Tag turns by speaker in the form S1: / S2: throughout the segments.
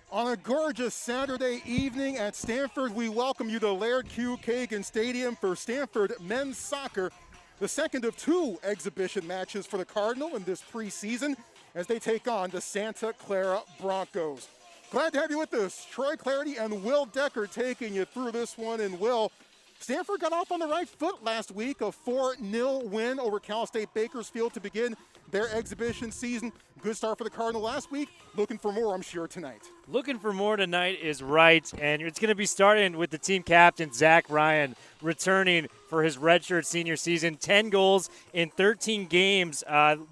S1: On a gorgeous Saturday evening at Stanford, we welcome you to Laird Q. Kagan Stadium for Stanford men's soccer, the second of two exhibition matches for the Cardinal in this preseason as they take on the Santa Clara Broncos. Glad to have you with us. Troy Clarity and Will Decker taking you through this one. And Will, Stanford got off on the right foot last week, a 4-0 win over Cal State Bakersfield to begin their exhibition season. Good start for the Cardinal last week. Looking for more, I'm sure, tonight.
S2: Looking for more tonight is right, and it's going to be starting with the team captain, Zach Ryan, returning for his redshirt senior season. 10 goals in 13 games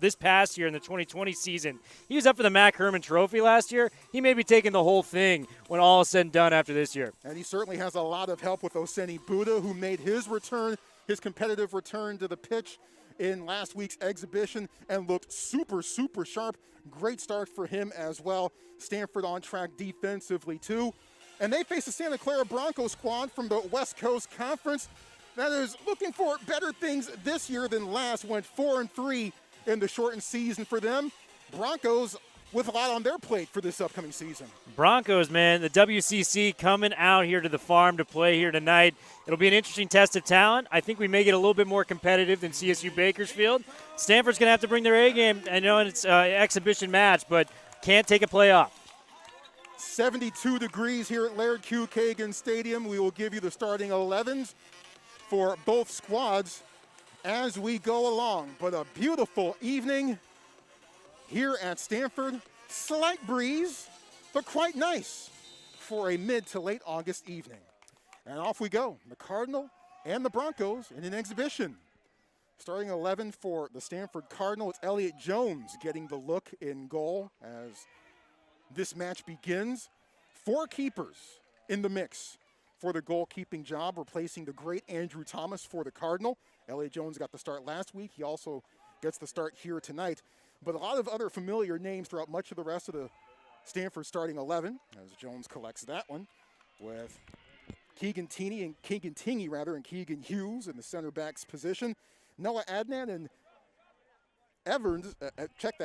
S2: this past year in the 2020 season. He was up for the Mac Herman Trophy last year. He may be taking the whole thing when all is said and done after this year.
S1: And he certainly has a lot of help with Oseni Buddha, who made his return, his competitive return to the pitch in last week's exhibition and looked super, super sharp. Great start for him as well. Stanford on track defensively too. And they face the Santa Clara Broncos squad from the West Coast Conference that is looking for better things this year than last. Went 4-3 in the shortened season for them. Broncos with a lot on their plate for this upcoming season.
S2: Broncos, man, the WCC coming out here to the farm to play here tonight. It'll be an interesting test of talent. I think we may get a little bit more competitive than CSU Bakersfield. Stanford's going to have to bring their A game. I know it's an exhibition match, but can't take a play off.
S1: 72 degrees here at Laird Q. Kagan Stadium. We will give you the starting 11s for both squads as we go along. But a beautiful evening here at Stanford. Slight breeze, but quite nice for a mid to late August evening. And off we go. The Cardinal and the Broncos in an exhibition. Starting 11 for the Stanford Cardinal, it's Elliott Jones getting the look in goal as this match begins. 4 keepers in the mix for the goalkeeping job, replacing the great Andrew Thomas for the Cardinal. Elliott Jones got the start last week. He also gets the start here tonight. But a lot of other familiar names throughout much of the rest of the Stanford starting 11 as Jones collects that one with Keegan Tingy and Keegan Hughes in the center back's position. Noah Adnan and Evers,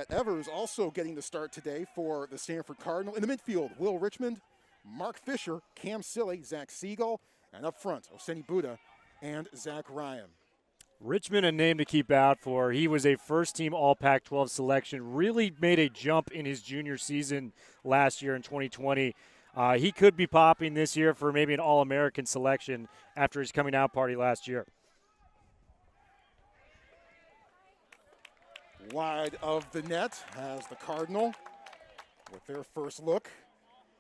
S1: Evers also getting the start today for the Stanford Cardinal. In the midfield, Will Richmond, Mark Fisher, Cam Silly, Zach Siegel, and up front, Oseni Buddha and Zach Ryan.
S2: Richmond, a name to keep out for. He was a first-team All-Pac-12 selection, really made a jump in his junior season last year in 2020. He could be popping this year for maybe an All-American selection after his coming-out party last year.
S1: Wide of the net has the Cardinal with their first look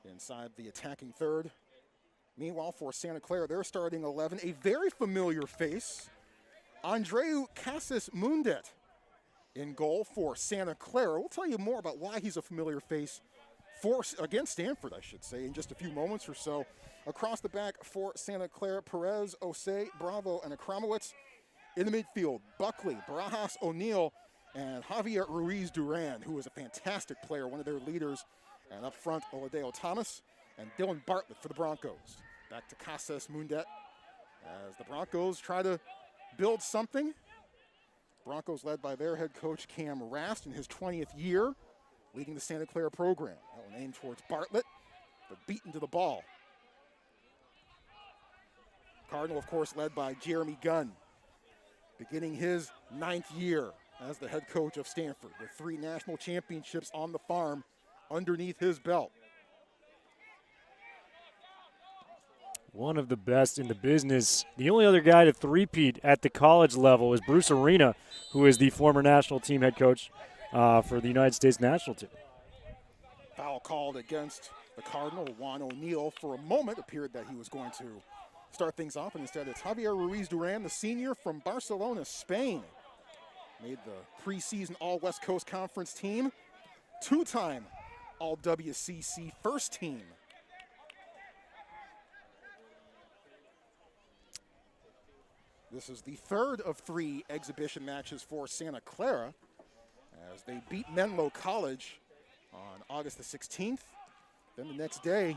S1: inside the attacking third. Meanwhile, for Santa Clara, they're starting 11, a very familiar face. Andreu Casas Mundet in goal for Santa Clara. We'll tell you more about why he's a familiar face against Stanford, I should say, in just a few moments or so. Across the back for Santa Clara, Perez, Osei, Bravo, and Akramowitz. In the midfield, Buckley, Barajas O'Neill, and Javier Ruiz Duran, who is a fantastic player, one of their leaders. And up front, Oladeo Thomas and Dylan Bartlett for the Broncos. Back to Casas Mundet as the Broncos try to build something. Broncos led by their head coach Cam Rast in his 20th year, leading the Santa Clara program. That one aimed towards Bartlett, but beaten to the ball. Cardinal, of course, led by Jeremy Gunn, beginning his 9th year as the head coach of Stanford, with 3 national championships on the farm underneath his belt.
S2: One of the best in the business. The only other guy to three-peat at the college level is Bruce Arena, who is the former national team head coach for the United States national team.
S1: Foul called against the Cardinal. Juan O'Neill, for a moment, appeared that he was going to start things off, and instead it's Javier Ruiz Duran, the senior from Barcelona, Spain. Made the preseason All-West Coast Conference team. 2-time All-WCC first team. This is the third of 3 exhibition matches for Santa Clara as they beat Menlo College on August the 16th. Then the next day,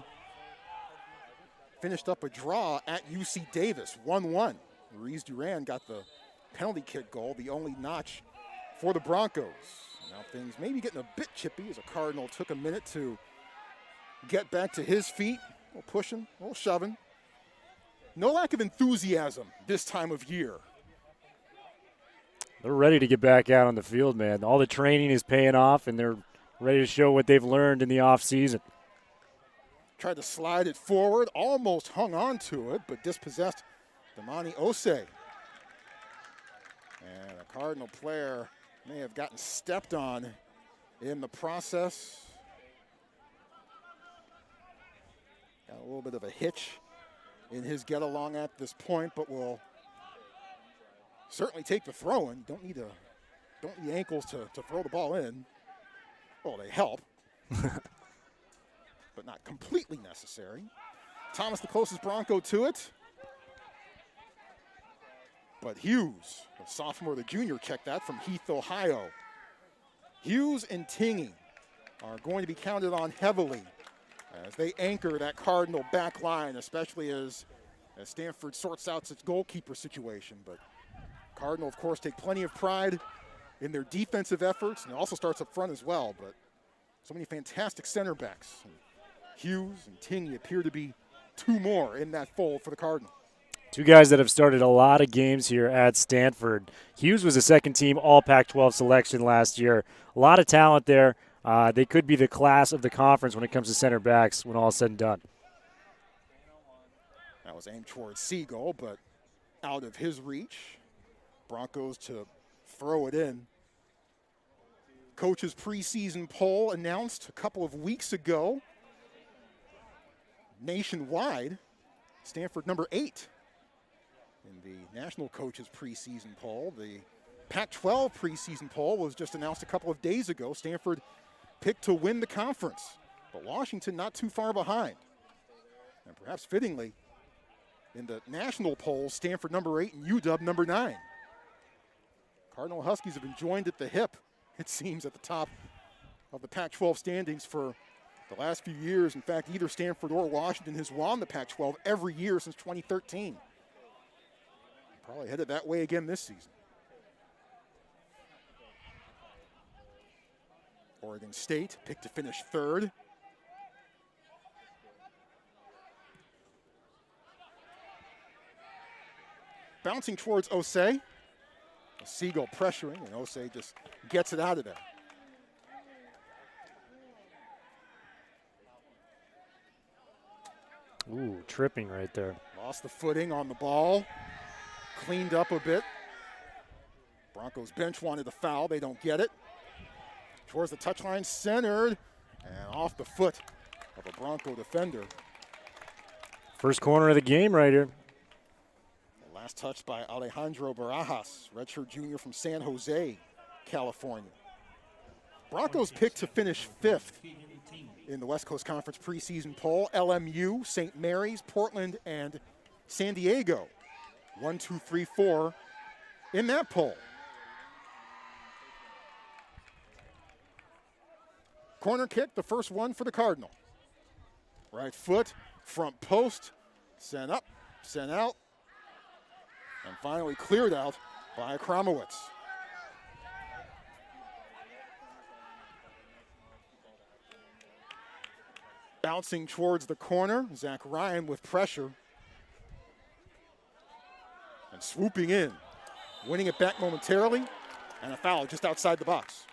S1: finished up a draw at UC Davis, 1-1. Ruiz Duran got the penalty kick goal, the only notch for the Broncos. Now things maybe getting a bit chippy as a Cardinal took a minute to get back to his feet. A little pushing, a little shoving. No lack of enthusiasm this time of year.
S2: They're ready to get back out on the field, man. All the training is paying off, and they're ready to show what they've learned in the offseason.
S1: Tried to slide it forward, almost hung on to it, but dispossessed Damani Osei. And a Cardinal player may have gotten stepped on in the process. Got a little bit of a hitch in his get along at this point, but will certainly take the throw in. Don't need ankles to throw the ball in. Well, they help, but not completely necessary. Thomas, the closest Bronco to it. But Hughes, the sophomore, the junior, checked that from Heath, Ohio. Hughes and Tingey are going to be counted on heavily as they anchor that Cardinal back line, especially as Stanford sorts out its goalkeeper situation. But Cardinal, of course, take plenty of pride in their defensive efforts, and it also starts up front as well. But so many fantastic center backs. And Hughes and Tingey appear to be two more in that fold for the Cardinal.
S2: Two guys that have started a lot of games here at Stanford. Hughes was a second-team All-Pac-12 selection last year. A lot of talent there. They could be the class of the conference when it comes to center backs when all is said and done.
S1: That was aimed towards Siegel, but out of his reach. Broncos to throw it in. Coach's preseason poll announced a couple of weeks ago. Nationwide, Stanford number 8 in the national coaches preseason poll. The Pac-12 preseason poll was just announced a couple of days ago. Stanford picked to win the conference, but Washington not too far behind. And perhaps fittingly, in the national poll, Stanford number 8 and UW number 9. Cardinal Huskies have been joined at the hip, it seems, at the top of the Pac-12 standings for the last few years. In fact, either Stanford or Washington has won the Pac-12 every year since 2013. Probably headed that way again this season. Oregon State picked to finish 3rd. Bouncing towards Osei. Siegel pressuring, and Osei just gets it out of there.
S2: Ooh, tripping right there.
S1: Lost the footing on the ball. Cleaned up a bit. Broncos bench wanted a foul. They don't get it. Towards the touchline, centered, and off the foot of a Bronco defender.
S2: First corner of the game right here.
S1: The last touch by Alejandro Barajas, redshirt junior from San Jose, California. Broncos picked to finish 5th in the West Coast Conference preseason poll. LMU, St. Mary's, Portland, and San Diego. 1, 2, 3, 4 in that poll. Corner kick, the first one for the Cardinal. Right foot, front post, sent up, sent out, and finally cleared out by Kramowitz. Bouncing towards the corner, Zach Ryan with pressure. And swooping in, winning it back momentarily, and a foul just outside the box.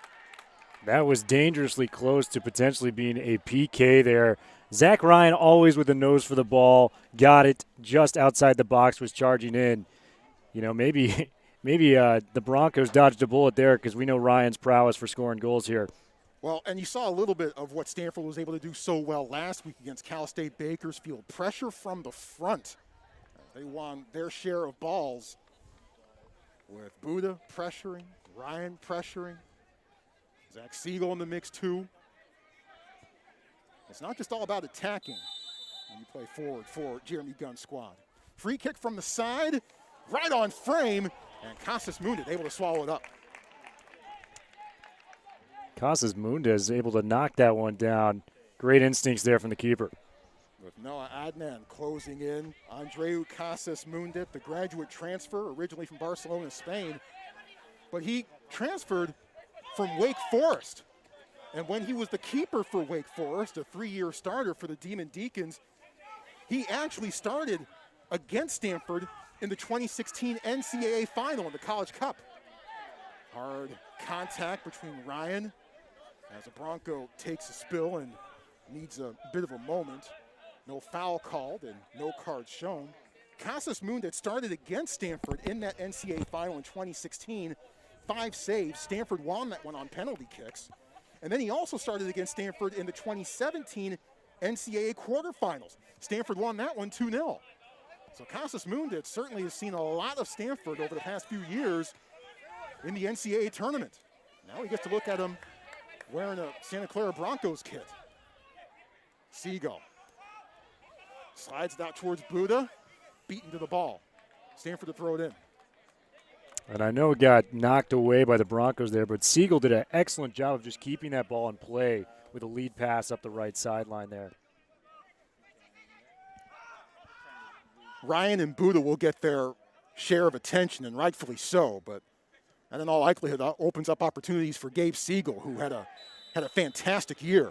S2: That was dangerously close to potentially being a PK there. Zach Ryan always with a nose for the ball, got it just outside the box, was charging in. You know, maybe the Broncos dodged a bullet there because we know Ryan's prowess for scoring goals here.
S1: Well, and you saw a little bit of what Stanford was able to do so well last week against Cal State Bakersfield. Pressure from the front. They won their share of balls with Buda pressuring, Ryan pressuring, Zach Siegel in the mix too. It's not just all about attacking when you play forward for Jeremy Gunn's squad. Free kick from the side, right on frame, and Casas Mundez able to swallow it up.
S2: Casas Mundez able to knock that one down. Great instincts there from the keeper.
S1: With Noah Adnan closing in, Andreu Casas Mundez, the graduate transfer, originally from Barcelona, Spain. But he transferred from Wake Forest And when he was the keeper for Wake Forest, a 3-year starter for the Demon Deacons, he actually started against Stanford in the 2016 NCAA final in the College Cup. Hard contact between Ryan as a Bronco takes a spill and needs a bit of a moment. No foul called and no cards shown. Casas Mundet started against Stanford in that NCAA final in 2016. 5 saves. Stanford won that one on penalty kicks. And then he also started against Stanford in the 2017 NCAA quarterfinals. Stanford won that one 2-0. So Casas Mundet certainly has seen a lot of Stanford over the past few years in the NCAA tournament. Now he gets to look at him wearing a Santa Clara Broncos kit. Siegel slides it out towards Buddha, beaten to the ball. Stanford to throw it in.
S2: And I know it got knocked away by the Broncos there, but Siegel did an excellent job of just keeping that ball in play with a lead pass up the right sideline there.
S1: Ryan and Buddha will get their share of attention, and rightfully so, but that in all likelihood opens up opportunities for Gabe Siegel, who had a fantastic year.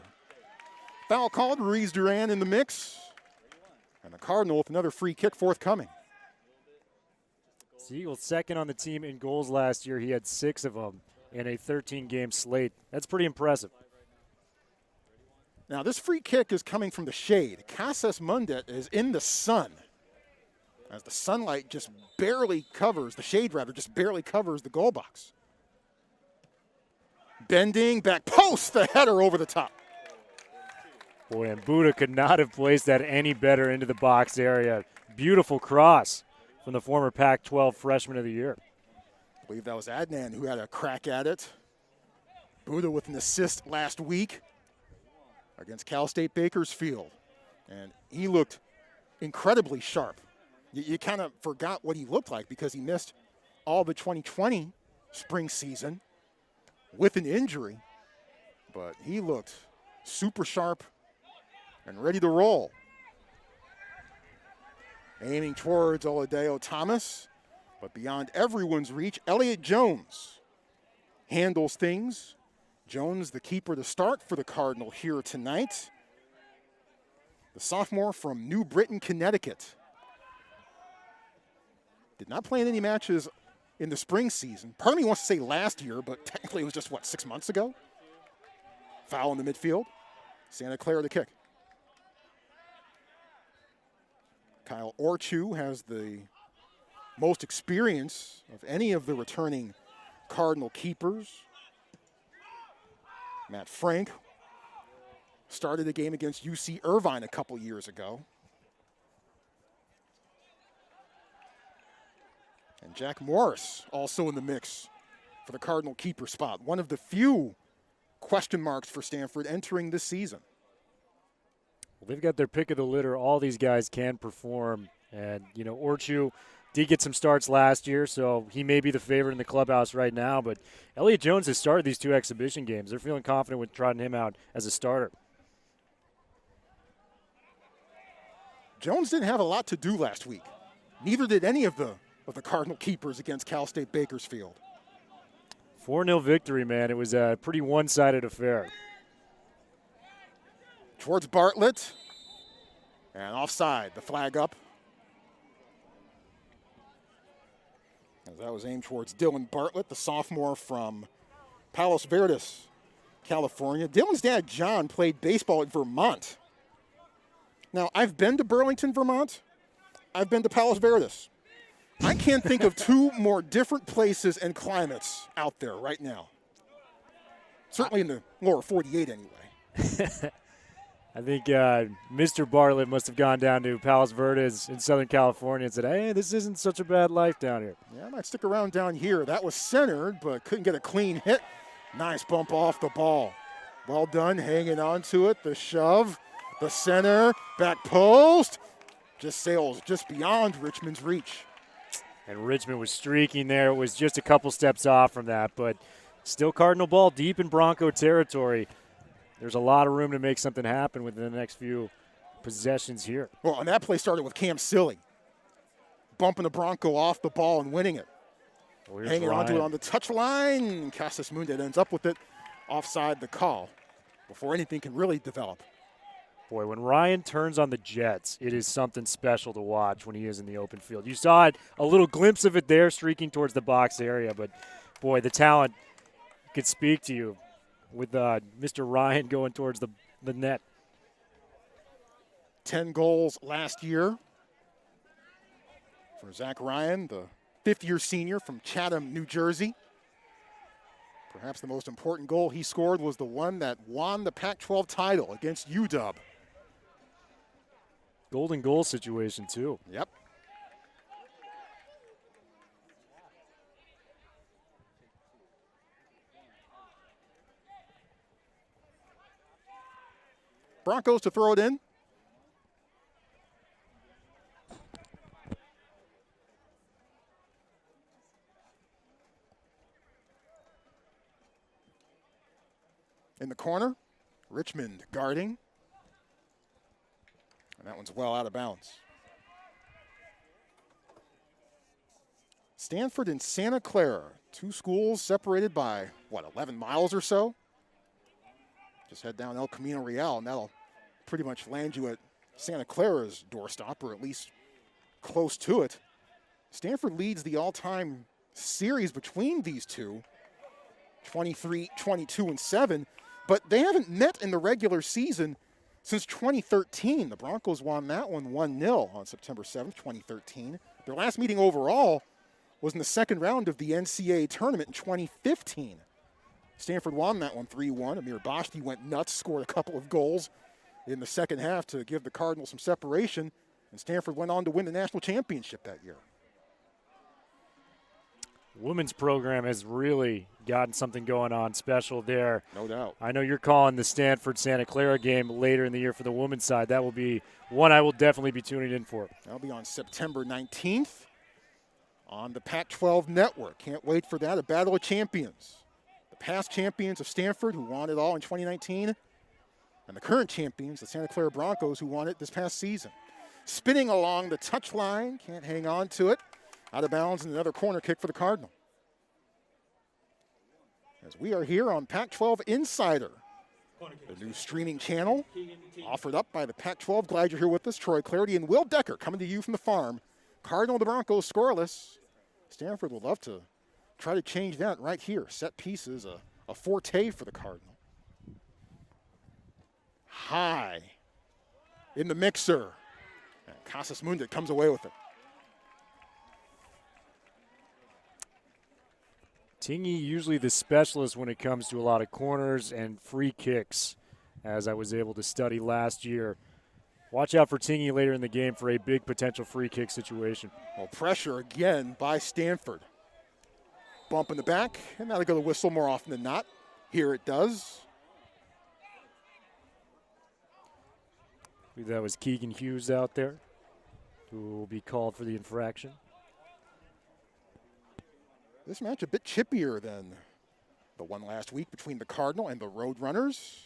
S1: Foul called, Ruiz Duran in the mix, and the Cardinal with another free kick forthcoming.
S2: Siegel's second on the team in goals last year. He had 6 of them in a 13-game slate. That's pretty impressive.
S1: Now, this free kick is coming from the shade. Casas Mundet is in the sun, as the sunlight just barely covers, the shade rather, just barely covers the goal box. Bending, back post, the header over the top.
S2: Boy, and Buddha could not have placed that any better into the box area. Beautiful cross from the former Pac-12 Freshman of the Year.
S1: I believe that was Adnan who had a crack at it. Buddha with an assist last week against Cal State Bakersfield. And he looked incredibly sharp. You kind of forgot what he looked like because he missed all the 2020 spring season with an injury. But he looked super sharp and ready to roll. Aiming towards Oladeo Thomas, but beyond everyone's reach, Elliott Jones handles things. Jones, the keeper to start for the Cardinal here tonight. The sophomore from New Britain, Connecticut. Did not play in any matches in the spring season. Part of me wants to say last year, but technically it was just, 6 months ago? Foul in the midfield. Santa Clara to kick. Kyle Orchu has the most experience of any of the returning Cardinal keepers. Matt Frank started a game against UC Irvine a couple years ago. And Jack Morris also in the mix for the Cardinal keeper spot. One of the few question marks for Stanford entering this season.
S2: Well, they've got their pick of the litter. All these guys can perform. And, Orchu did get some starts last year, so he may be the favorite in the clubhouse right now. But Elliott Jones has started these 2 exhibition games. They're feeling confident with trotting him out as a starter.
S1: Jones didn't have a lot to do last week. Neither did any of the Cardinal keepers against Cal State Bakersfield.
S2: 4-0 victory, man. It was a pretty one-sided affair.
S1: Towards Bartlett. And offside, the flag up. As that was aimed towards Dylan Bartlett, the sophomore from Palos Verdes, California. Dylan's dad, John, played baseball at Vermont. Now, I've been to Burlington, Vermont. I've been to Palos Verdes. I can't think of 2 more different places and climates out there right now. Certainly in the lower 48 anyway.
S2: I think Mr. Bartlett must have gone down to Palos Verdes in Southern California and said, hey, this isn't such a bad life down here.
S1: Yeah, I might stick around down here. That was centered, but couldn't get a clean hit. Nice bump off the ball. Well done, hanging on to it. The shove, the center, back post. Just sails just beyond Richmond's reach.
S2: And Richmond was streaking there. It was just a couple steps off from that, but still Cardinal ball deep in Bronco territory. There's a lot of room to make something happen within the next few possessions here.
S1: Well, and that play started with Cam Silly bumping the Bronco off the ball and winning it. Hanging on to it on the touch line. Casas Mundet ends up with it offside the call. before anything can really develop.
S2: Boy, when Ryan turns on the Jets, it is something special to watch when he is in the open field. You saw it, a little glimpse of it there, streaking towards the box area, but boy, the talent could speak to you with Mr. Ryan going towards the net.
S1: 10 goals last year for Zach Ryan, the fifth-year senior from Chatham, New Jersey. Perhaps the most important goal he scored was the one that won the Pac-12 title against UW.
S2: Golden goal situation, too.
S1: Yep. Broncos to throw it in. In the corner, Richmond guarding. And that one's well out of bounds. Stanford and Santa Clara, two schools separated by, 11 miles or so? Just head down El Camino Real, and that'll pretty much land you at Santa Clara's doorstop, or at least close to it. Stanford leads the all-time series between these two, 23, 22, and 7, but they haven't met in the regular season since 2013. The Broncos won that one 1-0 on September 7th, 2013. Their last meeting overall was in the second round of the NCAA tournament in 2015. Stanford won that one 3-1. Amir Bashti went nuts, scored a couple of goals in the second half to give the Cardinals some separation, and Stanford went on to win the national championship that year.
S2: Women's program has really gotten something going on special there.
S1: No doubt.
S2: I know you're calling the Stanford-Santa Clara game later in the year for the women's side. That will be one I will definitely be tuning in for.
S1: That'll be on September 19th on the Pac-12 network. Can't wait for that. A battle of champions. The past champions of Stanford, who won it all in 2019, and the current champions, the Santa Clara Broncos, who won it this past season. Spinning along the touchline, can't hang on to it. Out of bounds and another corner kick for the Cardinal. As we are here on Pac-12 Insider, the new streaming channel offered up by the Pac-12. Glad you're here with us. Troy Clarity and Will Decker coming to you from the farm. Cardinal the Broncos scoreless. Stanford would love to try to change that right here. Set pieces, a forte for the Cardinal. High in the mixer. And Casas Mundit comes away with it.
S2: Tingy usually the specialist when it comes to a lot of corners and free kicks, as I was able to study last year. Watch out for Tingy later in the game for a big potential free kick situation.
S1: Well, pressure again by Stanford. Bump in the back, and that'll go to the whistle more often than not. Here it does.
S2: I believe that was Keegan Hughes out there, who will be called for the infraction.
S1: This match a bit chippier than the one last week between the Cardinal and the Roadrunners,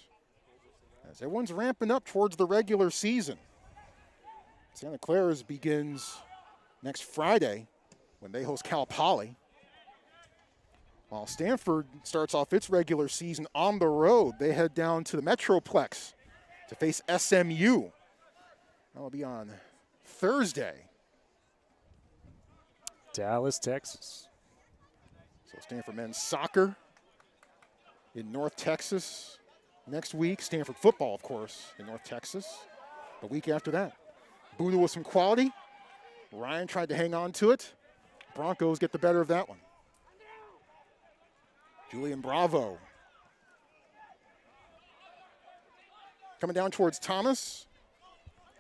S1: as everyone's ramping up towards the regular season. Santa Clara's begins next Friday when they host Cal Poly, while Stanford starts off its regular season on the road. They head down to the Metroplex to face SMU. That will be on Thursday.
S2: Dallas, Texas.
S1: So Stanford men's soccer in North Texas next week. Stanford football, of course, in North Texas the week after that. Buda with some quality. Ryan tried to hang on to it. Broncos get the better of that one. Julian Bravo. Coming down towards Thomas.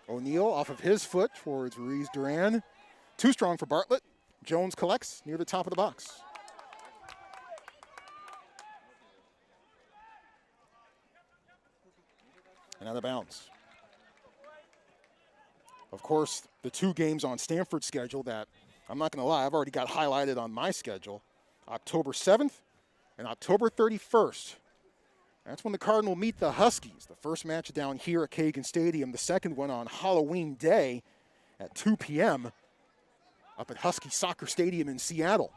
S1: O'Neal off of his foot towards Ruiz Duran. Too strong for Bartlett. Jones collects near the top of the box. And out of bounds. Of course, the two games on Stanford's schedule that, I'm not going to lie, I've already got highlighted on my schedule. October 7th and October 31st. That's when the Cardinal meet the Huskies. The first match down here at Kagan Stadium. The second one on Halloween Day at 2 p.m. up at Husky Soccer Stadium in Seattle.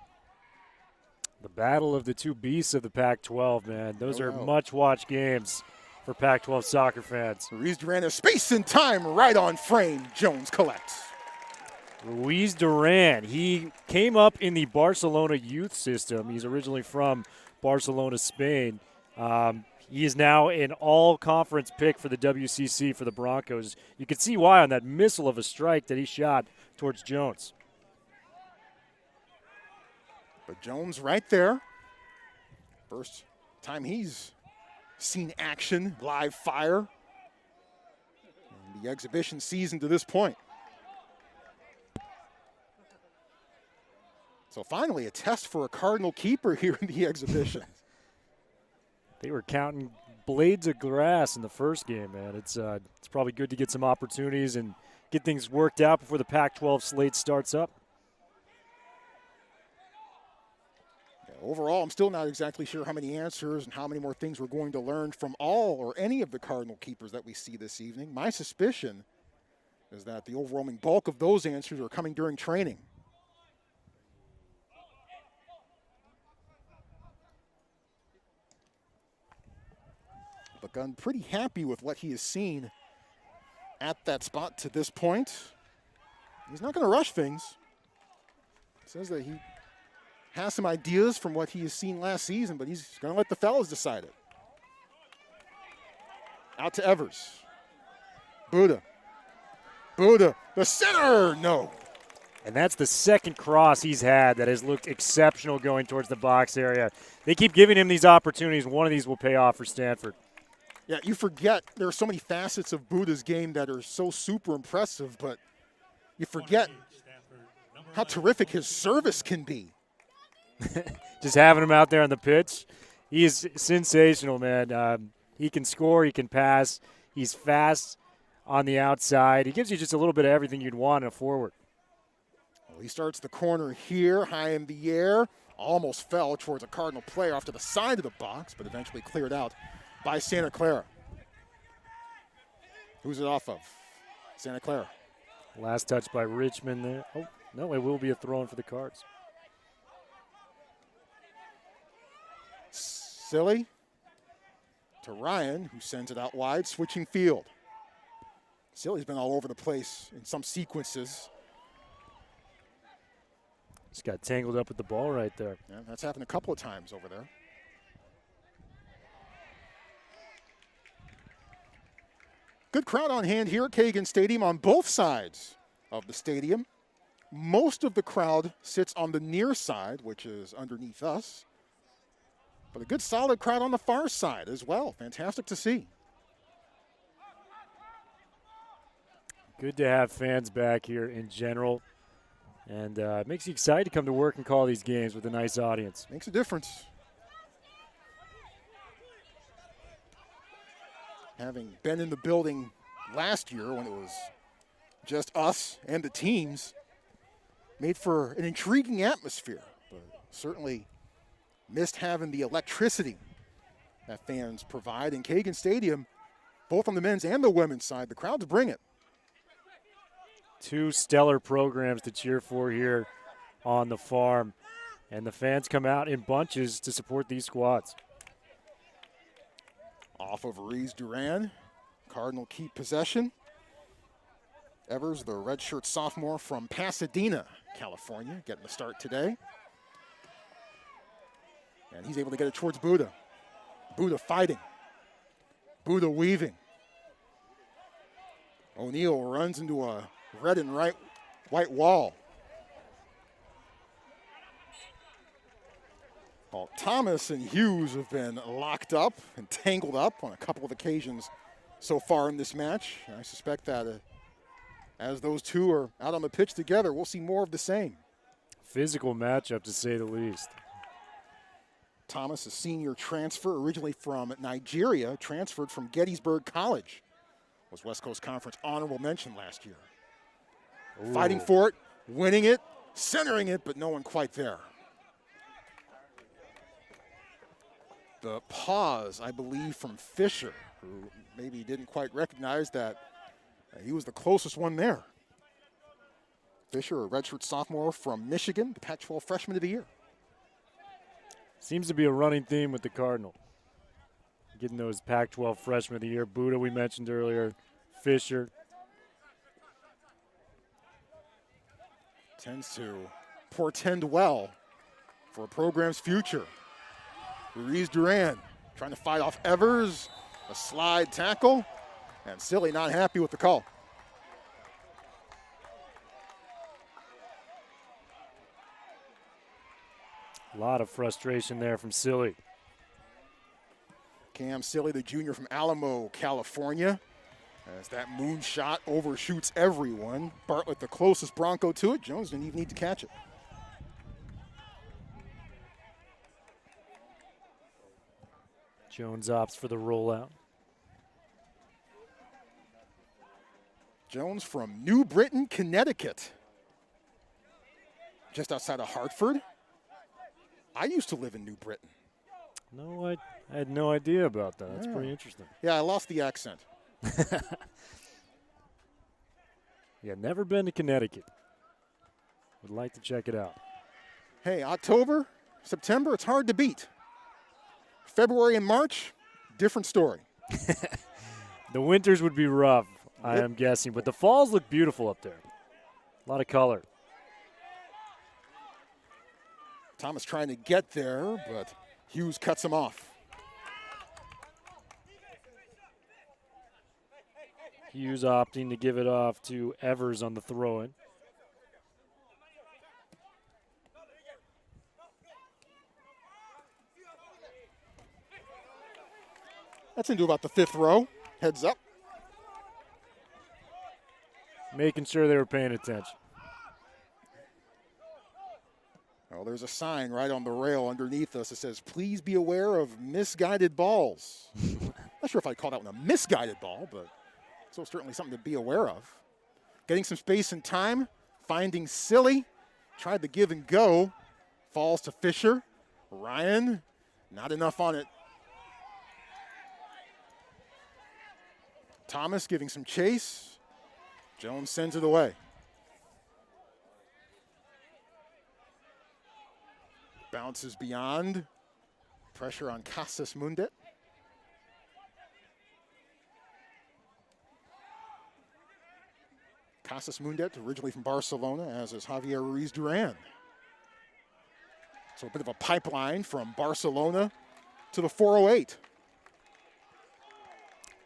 S2: The battle of the two beasts of the Pac-12, man. Those are much-watched games for Pac-12 soccer fans.
S1: Ruiz Duran has space and time right on frame. Jones collects.
S2: Ruiz Duran, he came up in the Barcelona youth system. He's originally from Barcelona, Spain. He is now an all-conference pick for the WCC for the Broncos. You can see why on that missile of a strike that he shot towards Jones.
S1: But Jones right there. First time he's seen action, live fire in the exhibition season to this point. So finally a test for a Cardinal keeper here in the exhibition.
S2: They were counting blades of grass in the first game, man. It's probably good to get some opportunities and get things worked out before the Pac-12 slate starts up.
S1: Overall, I'm still not exactly sure how many answers and how many more things we're going to learn from all or any of the Cardinal keepers that we see this evening. My suspicion is that the overwhelming bulk of those answers are coming during training. But I'm pretty happy with what he has seen at that spot to this point. He's not going to rush things. He says that he has some ideas from what he has seen last season, but he's going to let the fellas decide it. Out to Evers. Buddha. The center, no.
S2: And that's the second cross he's had that has looked exceptional going towards the box area. They keep giving him these opportunities. One of these will pay off for Stanford.
S1: Yeah, you forget there are so many facets of Buddha's game that are so super impressive, but you forget how terrific his service can be.
S2: Just having him out there on the pitch, he is sensational, man. He can score, he can pass, he's fast on the outside. He gives you just a little bit of everything you'd want in a forward.
S1: Well, he starts the corner here, high in the air, almost fell towards a Cardinal player off to the side of the box, but eventually cleared out by Santa Clara. Who's it off of? Santa Clara.
S2: Last touch by Richmond there. Oh, no, it will be a throw-in for the Cards.
S1: Silly to Ryan, who sends it out wide, switching field. Silly's been all over the place in some sequences.
S2: Just got tangled up with the ball right there.
S1: Yeah, that's happened a couple of times over there. Good crowd on hand here at Kagan Stadium on both sides of the stadium. Most of the crowd sits on the near side, which is underneath us. But a good solid crowd on the far side as well. Fantastic to see.
S2: Good to have fans back here in general. And it makes you excited to come to work and call these games with a nice audience.
S1: Makes a difference. Having been in the building last year when it was just us and the teams, made for an intriguing atmosphere, but certainly missed having the electricity that fans provide in Kagan Stadium, both on the men's and the women's side. The crowds bring it.
S2: Two stellar programs to cheer for here on the farm, and the fans come out in bunches to support these squads.
S1: Off of Ruiz Duran, Cardinal keep possession. Evers, the redshirt sophomore from Pasadena, California, getting the start today. And he's able to get it towards Buddha. Buddha fighting. Buddha weaving. O'Neal runs into a red and white wall. Well, Thomas and Hughes have been locked up and tangled up on a couple of occasions so far in this match. I suspect that as those two are out on the pitch together, we'll see more of the same.
S2: Physical matchup, to say the least.
S1: Thomas, a senior transfer, originally from Nigeria, transferred from Gettysburg College. Was West Coast Conference honorable mention last year. Ooh. Fighting for it, winning it, centering it, but no one quite there. The pause, I believe, from Fisher, who maybe didn't quite recognize that he was the closest one there. Fisher, a redshirt sophomore from Michigan, the Pac-12 Freshman of the Year.
S2: Seems to be a running theme with the Cardinal. Getting those Pac-12 Freshman of the Year. Buddha we mentioned earlier. Fisher.
S1: Tends to portend well for a program's future. Ruiz Duran trying to fight off Evers. A slide tackle. And Silly not happy with the call.
S2: A lot of frustration there from Silly.
S1: Cam Silly, the junior from Alamo, California. As that moonshot overshoots everyone. Bartlett, the closest Bronco to it. Jones didn't even need to catch it.
S2: Jones opts for the rollout.
S1: Jones from New Britain, Connecticut. Just outside of Hartford. I used to live in New Britain.
S2: No, I had no idea about that. That's pretty interesting.
S1: Yeah, I lost the accent.
S2: Yeah, never been to Connecticut. Would like to check it out.
S1: Hey, October, September, it's hard to beat. February and March, different story.
S2: The winters would be rough, I am guessing, but the falls look beautiful up there. A lot of color.
S1: Thomas trying to get there, but Hughes cuts him off.
S2: Hughes opting to give it off to Evers on the throw-in.
S1: That's into about the 5th row. Heads up.
S2: Making sure they were paying attention.
S1: Oh, there's a sign right on the rail underneath us that says, please be aware of misguided balls. Not sure if I'd call that one a misguided ball, but so certainly something to be aware of. Getting some space and time, finding Silly, tried to give and go, falls to Fisher. Ryan, not enough on it. Thomas giving some chase. Jones sends it away. Bounces beyond. Pressure on Casas Mundet. Casas Mundet, originally from Barcelona, as is Javier Ruiz Duran. So a bit of a pipeline from Barcelona to the 408.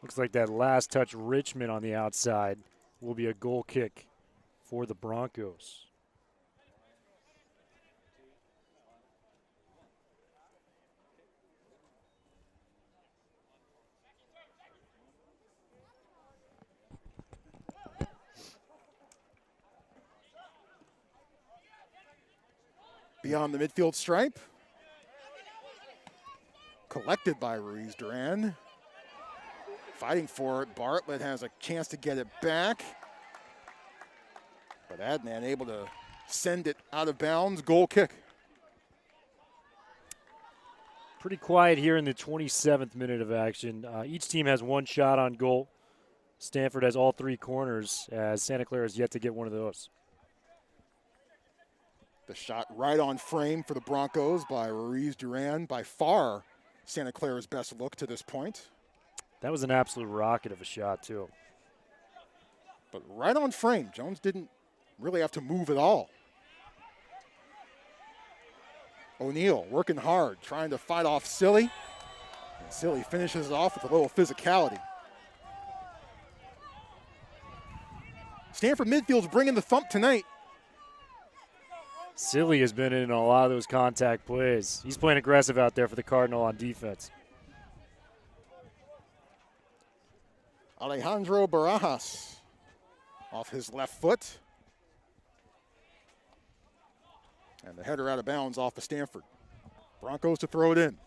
S2: Looks like that last touch Richmond on the outside will be a goal kick for the Broncos.
S1: Beyond the midfield stripe. Collected by Ruiz Duran. Fighting for it. Bartlett has a chance to get it back. But Adnan able to send it out of bounds. Goal kick.
S2: Pretty quiet here in the 27th minute of action. Each team has one shot on goal. Stanford has all 3 corners, as Santa Clara has yet to get one of those.
S1: The shot right on frame for the Broncos by Ruiz Duran. By far, Santa Clara's best look to this point.
S2: That was an absolute rocket of a shot, too.
S1: But right on frame. Jones didn't really have to move at all. O'Neal working hard, trying to fight off Silly. And Silly finishes it off with a little physicality. Stanford midfield's bringing the thump tonight.
S2: Silly has been in a lot of those contact plays. He's playing aggressive out there for the Cardinal on defense.
S1: Alejandro Barajas off his left foot. And the header out of bounds off of Stanford. Broncos to throw it in.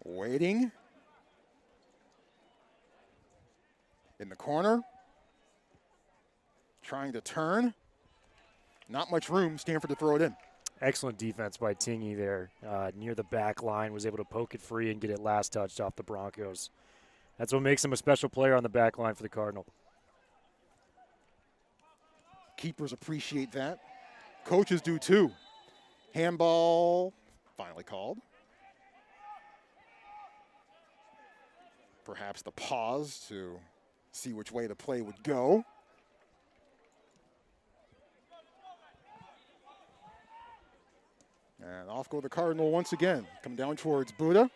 S1: Waiting. In the corner. Trying to turn. Not much room, Stanford to throw it in.
S2: Excellent defense by Tingy there near the back line, was able to poke it free and get it last touched off the Broncos. That's what makes him a special player on the back line for the Cardinal.
S1: Keepers appreciate that. Coaches do too. Handball finally called. Perhaps the pause to see which way the play would go. And off go the Cardinal once again. Come down towards Buddha.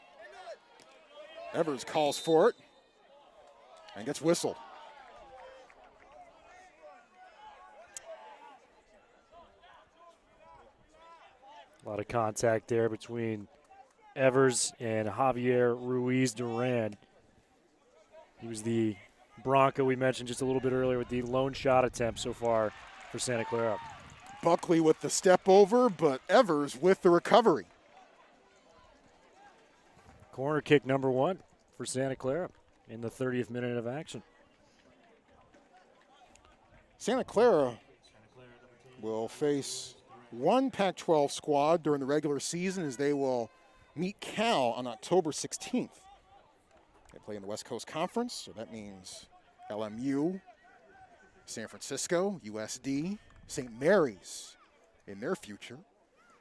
S1: Evers calls for it and gets whistled.
S2: A lot of contact there between Evers and Javier Ruiz Duran. He was the Bronco we mentioned just a little bit earlier with the lone shot attempt so far for Santa Clara.
S1: Buckley with the step over, but Evers with the recovery.
S2: Corner kick number 1 for Santa Clara in the 30th minute of action.
S1: Santa Clara will face one Pac-12 squad during the regular season as they will meet Cal on October 16th. They play in the West Coast Conference, so that means LMU, San Francisco, USD, St. Mary's in their future.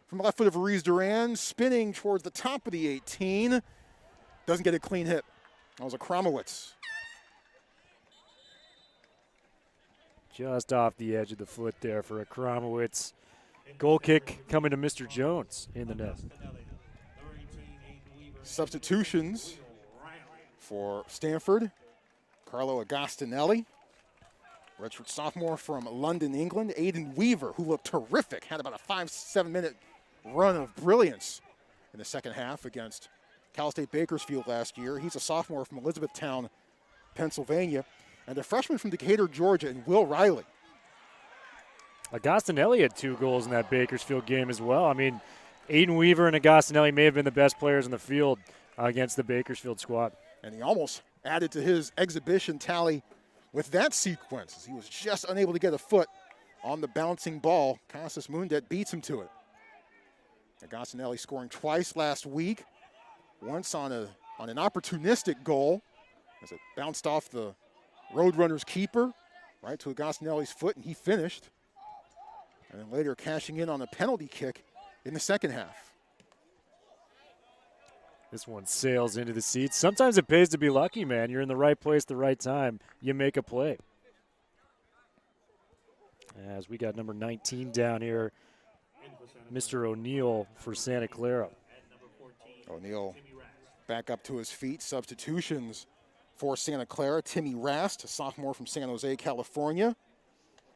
S1: From the left foot of Ruiz Duran, spinning towards the top of the 18. Doesn't get a clean hit. That was a Kramowitz.
S2: Just off the edge of the foot there for a Kramowitz. Goal kick coming to Mr. Jones in the net.
S1: Substitutions for Stanford. Carlo Agostinelli, redshirt sophomore from London, England. Aiden Weaver, who looked terrific, had about a 5-7 minute run of brilliance in the second half against Cal State Bakersfield last year. He's a sophomore from Elizabethtown, Pennsylvania. And a freshman from Decatur, Georgia, and Will Riley.
S2: Agostinelli had 2 goals in that Bakersfield game as well. I mean, Aiden Weaver and Agostinelli may have been the best players in the field against the Bakersfield squad.
S1: And he almost added to his exhibition tally with that sequence, as he was just unable to get a foot on the bouncing ball. Casas Mundet beats him to it. Agostinelli scoring twice last week, once on an opportunistic goal as it bounced off the Roadrunners keeper right to Agostinelli's foot, and he finished. And then later cashing in on a penalty kick in the second half.
S2: This one sails into the seats. Sometimes it pays to be lucky, man. You're in the right place at the right time. You make a play. As we got number 19 down here, Mr. O'Neill for Santa Clara.
S1: O'Neill back up to his feet. Substitutions for Santa Clara. Timmy Rast, a sophomore from San Jose, California.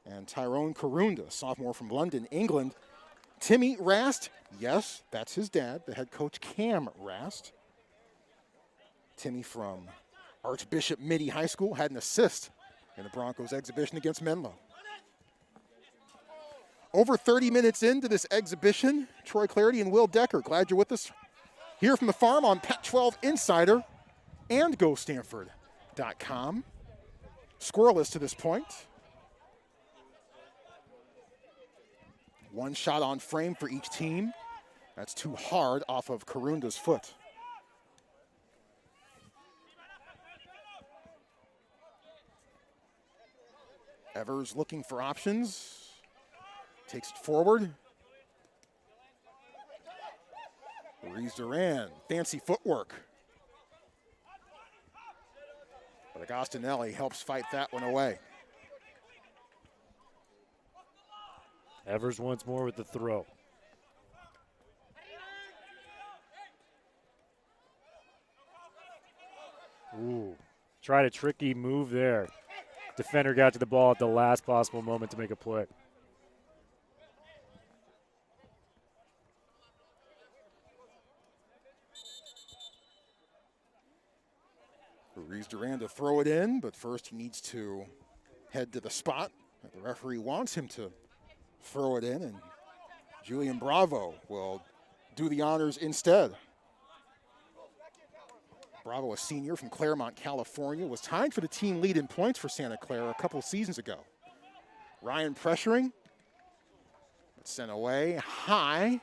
S1: And Tyrone Karunda, a sophomore from London, England. Timmy Rast, yes, that's his dad, the head coach Cam Rast. Timmy from Archbishop Mitty High School had an assist in the Broncos exhibition against Menlo. Over 30 minutes into this exhibition, Troy Clarity and Will Decker, glad you're with us here from the farm on Pac-12 Insider and GoStanford.com. Scoreless to this point. One shot on frame for each team. That's too hard off of Karunda's foot. Evers looking for options. Takes it forward. Ruiz Duran, fancy footwork. But Agostinelli helps fight that one away.
S2: Evers once more with the throw. Ooh, tried a tricky move there. Defender got to the ball at the last possible moment to make a play.
S1: Ruiz Duran to throw it in, but first he needs to head to the spot that the referee wants him to throw it in, and Julian Bravo will do the honors instead. Bravo, a senior from Claremont, California, was tied for the team lead in points for Santa Clara a couple of seasons ago. Ryan pressuring, but Sent away high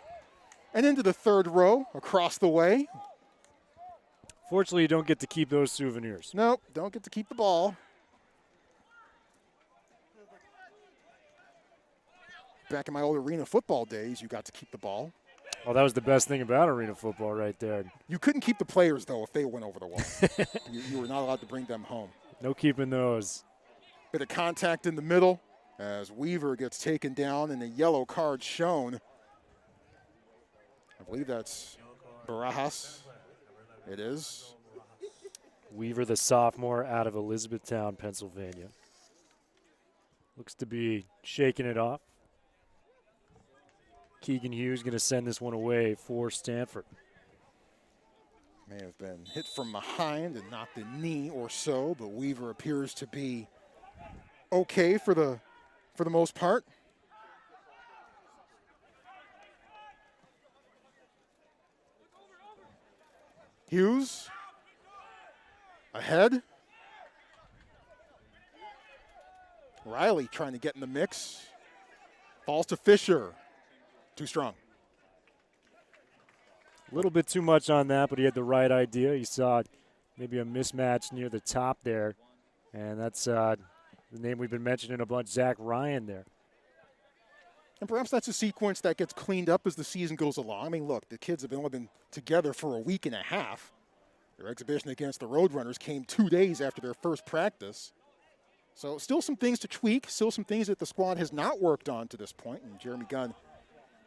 S1: and into the third row across the way.
S2: Fortunately, you don't get to keep those souvenirs.
S1: Nope, don't get to keep the ball. Back in my old arena football days, you got to keep the ball.
S2: Oh, that was the best thing about arena football right there.
S1: You couldn't keep the players, though, if they went over the wall. you were not allowed to bring them home.
S2: No keeping those.
S1: Bit of contact in the middle as Weaver gets taken down and a yellow card shown. I believe that's Barajas. It is.
S2: Weaver, the sophomore out of Elizabethtown, Pennsylvania. Looks to be shaking it off. Keegan Hughes going to send this one away for Stanford.
S1: May have been hit from behind and knocked the knee or so, but Weaver appears to be okay for the most part. Hughes ahead. Riley trying to get in the mix. Falls to Fisher. Too strong.
S2: A little bit too much on that, but he had the right idea. He saw maybe a mismatch near the top there, and that's the name we've been mentioning a bunch, Zach Ryan there.
S1: And perhaps that's a sequence that gets cleaned up as the season goes along. I mean, look, the kids have only been together for a week and a half. Their exhibition against the Roadrunners came 2 days after their first practice. So still some things to tweak, still some things that the squad has not worked on to this point. And Jeremy Gunn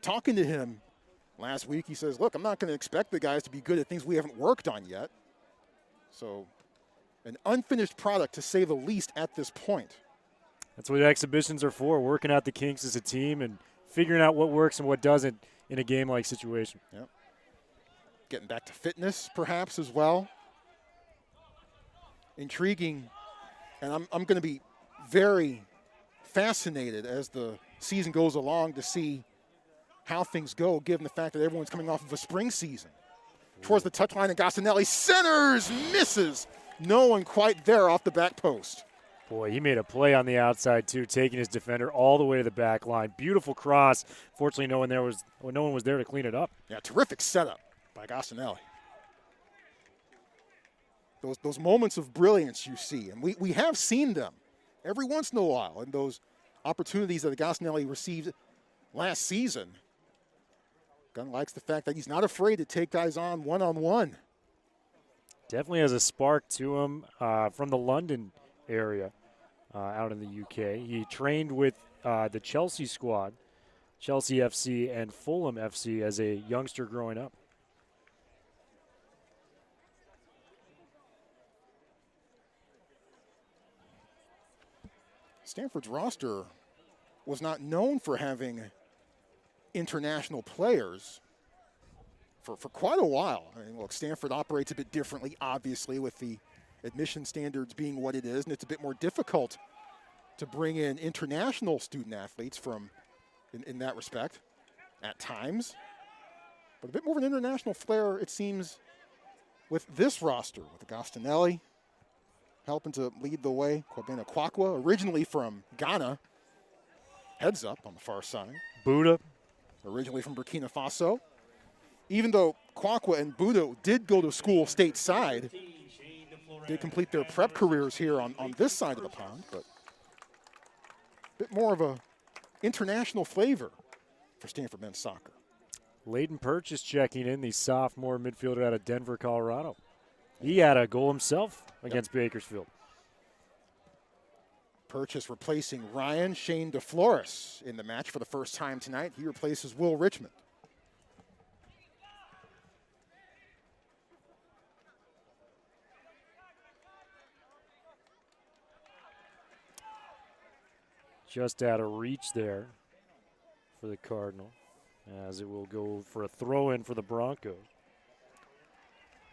S1: talking to him last week, he says, look, I'm not going to expect the guys to be good at things we haven't worked on yet. So an unfinished product, to say the least, at this point.
S2: That's what exhibitions are for, working out the kinks as a team and figuring out what works and what doesn't in a game-like situation.
S1: Yep. Getting back to fitness, perhaps, as well. Intriguing, and I'm going to be very fascinated as the season goes along to see how things go, given the fact that everyone's coming off of a spring season. Towards the touchline, and Gostinelli centers, misses. No one quite there off the back post.
S2: Boy, he made a play on the outside, too, taking his defender all the way to the back line. Beautiful cross. Fortunately, no one was there to clean it up.
S1: Yeah, terrific setup by Gostinelli. Those moments of brilliance you see, and we have seen them every once in a while in those opportunities that Gostinelli received last season. Gunn likes the fact that he's not afraid to take guys on one-on-one.
S2: Definitely has a spark to him from the London area out in the UK. He trained with the Chelsea squad, Chelsea FC and Fulham FC as a youngster growing up.
S1: Stanford's roster was not known for having international players for quite a while. I mean, look, Stanford operates a bit differently, obviously, with the admission standards being what it is, and it's a bit more difficult to bring in international student athletes from in that respect at times. But a bit more of an international flair, it seems, with this roster, with Agostinelli helping to lead the way. Kwabena Kwakwa, originally from Ghana, heads up on the far side.
S2: Buddha,
S1: originally from Burkina Faso. Even though Kwakwa and Buddha did go to school stateside, did complete their prep careers here on this side of the pond, but a bit more of a international flavor for Stanford men's soccer.
S2: Leighton Purchase checking in, the sophomore midfielder out of Denver, Colorado. He had a goal himself against Bakersfield.
S1: Purchase replacing Ryan Shane DeFlores in the match for the first time tonight. He replaces Will Richmond.
S2: Just out of reach there for the Cardinal, as it will go for a throw-in for the Broncos.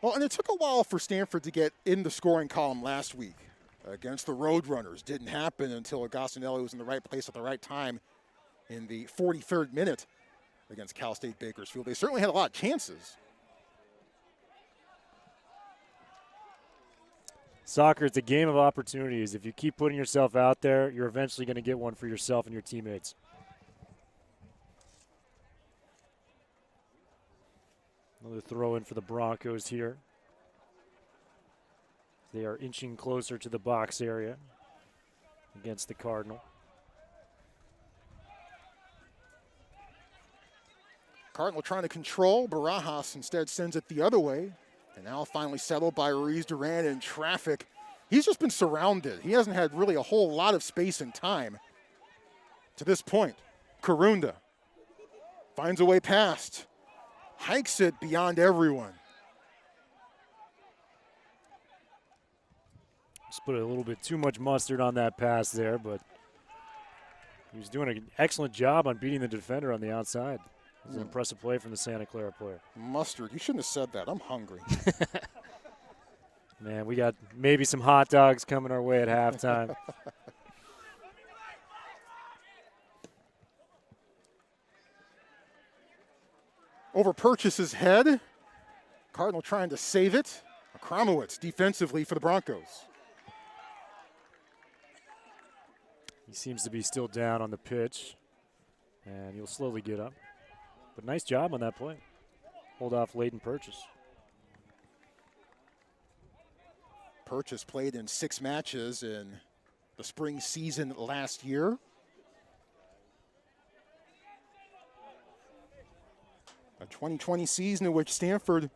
S1: Well, and it took a while for Stanford to get in the scoring column last week against the Roadrunners. Didn't happen until Agostinelli was in the right place at the right time in the 43rd minute against Cal State Bakersfield. They certainly had a lot of chances.
S2: Soccer, it's a game of opportunities. If you keep putting yourself out there, you're eventually going to get one for yourself and your teammates. Another throw in for the Broncos here. They are inching closer to the box area against the Cardinal.
S1: Cardinal trying to control. Barajas instead sends it the other way. And now finally settled by Ruiz Duran in traffic. He's just been surrounded. He hasn't had really a whole lot of space and time to this point. Karunda finds a way past. Hikes it beyond everyone.
S2: Just put a little bit too much mustard on that pass there, but he was doing an excellent job on beating the defender on the outside. It was an impressive play from the Santa Clara player.
S1: Mustard, you shouldn't have said that. I'm hungry.
S2: Man, we got maybe some hot dogs coming our way at halftime.
S1: Over Purchase's head. Cardinal trying to save it. Akramowicz defensively for the Broncos.
S2: He seems to be still down on the pitch, and he'll slowly get up. But nice job on that play. Hold off Leighton Purchase.
S1: Purchase played in 6 matches in the spring season last year. A 2020 season in which Stanford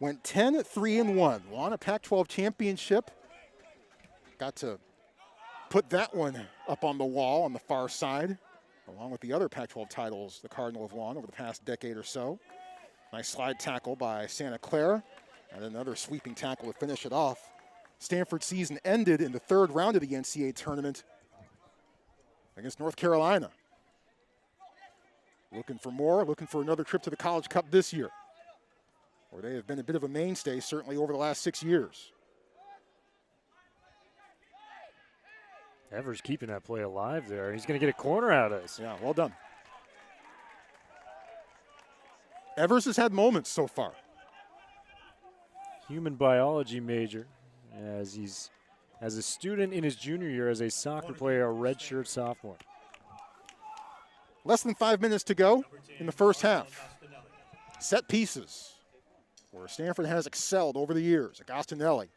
S1: went 10-3-1, won a Pac-12 championship. Got to put that one up on the wall on the far side, along with the other Pac-12 titles the Cardinal have won over the past decade or so. Nice slide tackle by Santa Clara, and another sweeping tackle to finish it off. Stanford's season ended in the 3rd round of the NCAA tournament against North Carolina. Looking for more, looking for another trip to the College Cup this year, where they have been a bit of a mainstay, certainly over the last 6 years.
S2: Evers keeping that play alive there. He's going to get a corner out of this.
S1: Yeah, well done. Evers has had moments so far.
S2: Human biology major, as he's as a student in his junior year as a soccer player, a redshirt sophomore.
S1: Less than 5 minutes to go in the first half. Set pieces, where Stanford has excelled over the years. Agostinelli,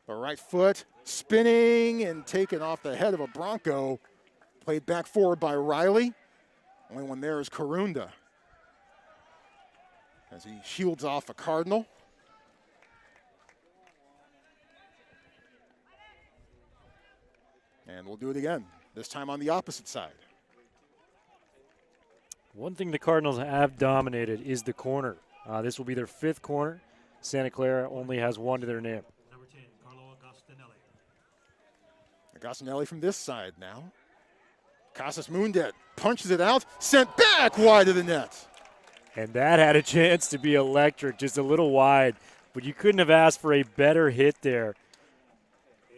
S1: the right foot, spinning and taken off the head of a Bronco. Played back forward by Riley. Only one there is Karunda, as he shields off a Cardinal. And we'll do it again, this time on the opposite side.
S2: One thing the Cardinals have dominated is the corner. This will be their 5th corner. Santa Clara only has 1 to their name.
S3: Number 10, Carlo Agostinelli.
S1: Agostinelli from this side now. Casas Mundet punches it out, sent back wide of the net.
S2: And that had a chance to be electric, just a little wide. But you couldn't have asked for a better hit there.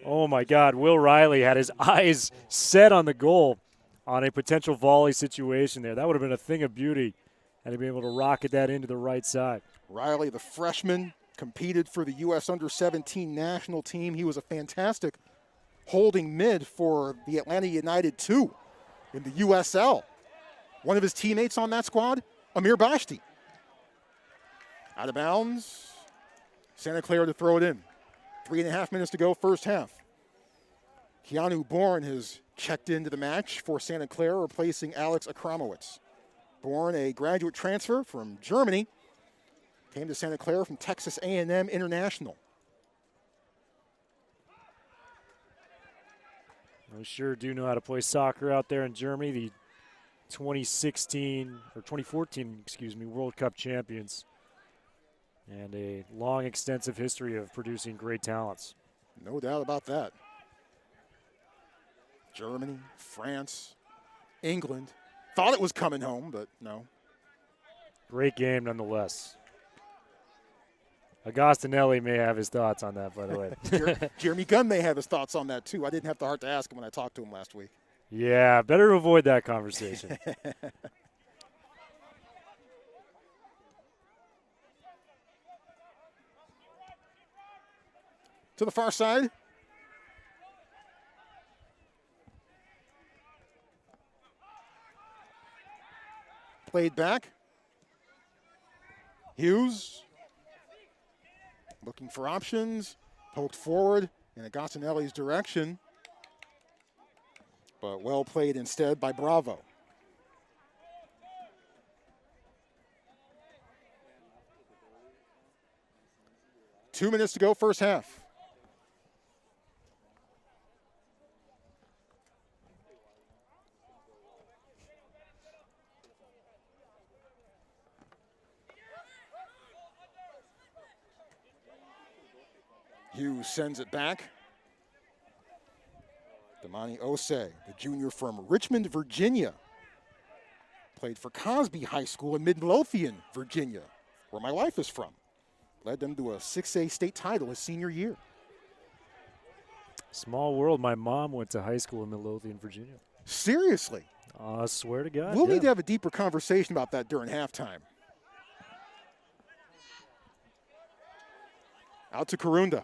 S2: Oh, my God. Will Riley had his eyes set on the goal on a potential volley situation there. That would have been a thing of beauty, and he'd be able to rocket that into the right side.
S1: Riley, the freshman, competed for the U.S. Under-17 national team. He was a fantastic holding mid for the Atlanta United 2 in the USL. One of his teammates on that squad, Amir Bashti. Out of bounds. Santa Clara to throw it in. 3.5 minutes to go, first half. Keanu Bourne has checked into the match for Santa Clara, replacing Alex Akramowicz. Bourne, a graduate transfer from Germany, came to Santa Clara from Texas A&M International.
S2: We sure do know how to play soccer out there in Germany. The 2014, World Cup champions. And a long, extensive history of producing great talents.
S1: No doubt about that. Germany, France, England. Thought it was coming home, but no.
S2: Great game nonetheless. Agostinelli may have his thoughts on that, by the way.
S1: Jeremy Gunn may have his thoughts on that, too. I didn't have the heart to ask him when I talked to him last week.
S2: Yeah, better avoid that conversation.
S1: To the far side. Played back. Hughes looking for options, poked forward in Agostinelli's direction, but well played instead by Bravo. Two minutes to go, first half. Hughes sends it back. Damani Osei, the junior from Richmond, Virginia. Played for Cosby High School in Midlothian, Virginia, where my wife is from. Led them to a 6A state title his senior year.
S2: Small world. My mom went to high school in Midlothian, Virginia.
S1: Seriously?
S2: I swear to God.
S1: We'll need to have a deeper conversation about that during halftime. Out to Karunda.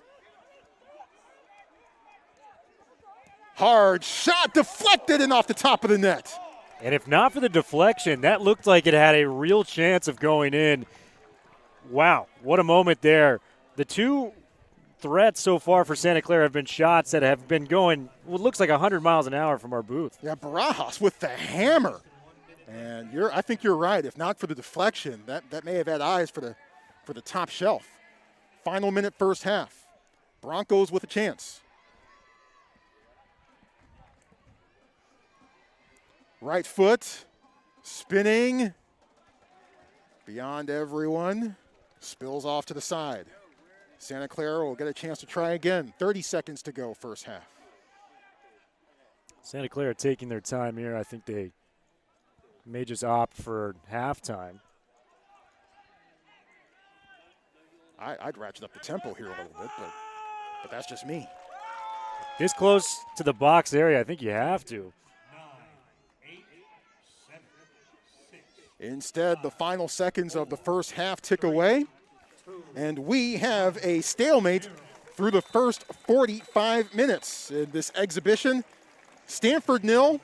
S1: Hard shot, deflected and off the top of the net.
S2: And if not for the deflection, that looked like it had a real chance of going in. Wow, what a moment there. The two threats so far for Santa Clara have been shots that have been going, well, it looks like 100 miles an hour from our booth.
S1: Yeah, Barajas with the hammer. And I think you're right. If not for the deflection, that may have had eyes for the top shelf. Final minute, first half. Broncos with a chance. Right foot, spinning, beyond everyone, spills off to the side. Santa Clara will get a chance to try again. 30 seconds to go, first half.
S2: Santa Clara taking their time here. I think they may just opt for halftime.
S1: I'd ratchet up the tempo here a little bit, but that's just me.
S2: This close to the box area, I think you have to.
S1: Instead, the final seconds of the first half tick away, and we have a stalemate through the first 45 minutes in this exhibition. Stanford 0,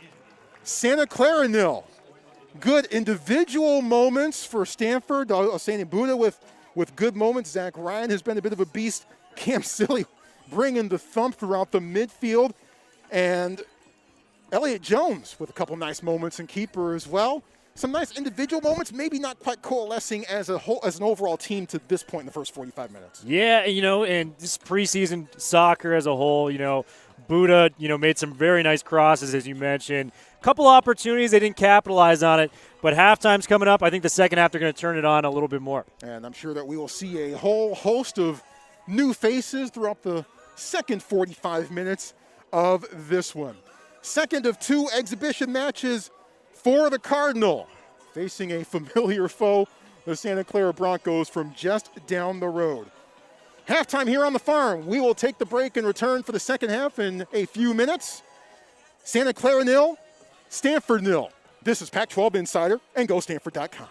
S1: Santa Clara 0. Good individual moments for Stanford. Osani Buddha with good moments. Zach Ryan has been a bit of a beast. Cam Silly bringing the thump throughout the midfield. And Elliott Jones with a couple nice moments in keeper as well. Some nice individual moments, maybe not quite coalescing as an overall team to this point in the first 45 minutes.
S2: Yeah, and this preseason soccer as a whole, Buddha, made some very nice crosses, as you mentioned. Couple opportunities, they didn't capitalize on it, but halftime's coming up. I think the second half they're going to turn it on a little bit more.
S1: And I'm sure that we will see a whole host of new faces throughout the second 45 minutes of this one. Second of two exhibition matches for the Cardinal, facing a familiar foe, the Santa Clara Broncos from just down the road. Halftime here on the farm. We will take the break and return for the second half in a few minutes. Santa Clara 0, Stanford 0. This is Pac-12 Insider and GoStanford.com.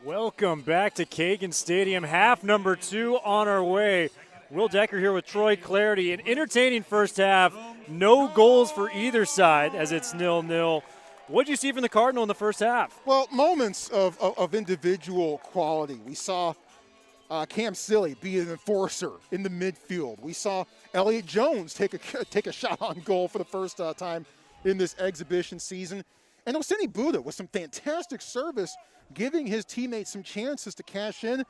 S2: Welcome back to Kagan Stadium. Half number 2 on our way. Will Decker here with Troy Clarity. An entertaining first half. No goals for either side as it's 0-0. What did you see from the Cardinal in the first half?
S1: Well, moments of individual quality. We saw Cam Silly be an enforcer in the midfield. We saw Elliott Jones take a shot on goal for the first time in this exhibition season. And Oseni Buddha with some fantastic service, giving his teammates some chances to cash in.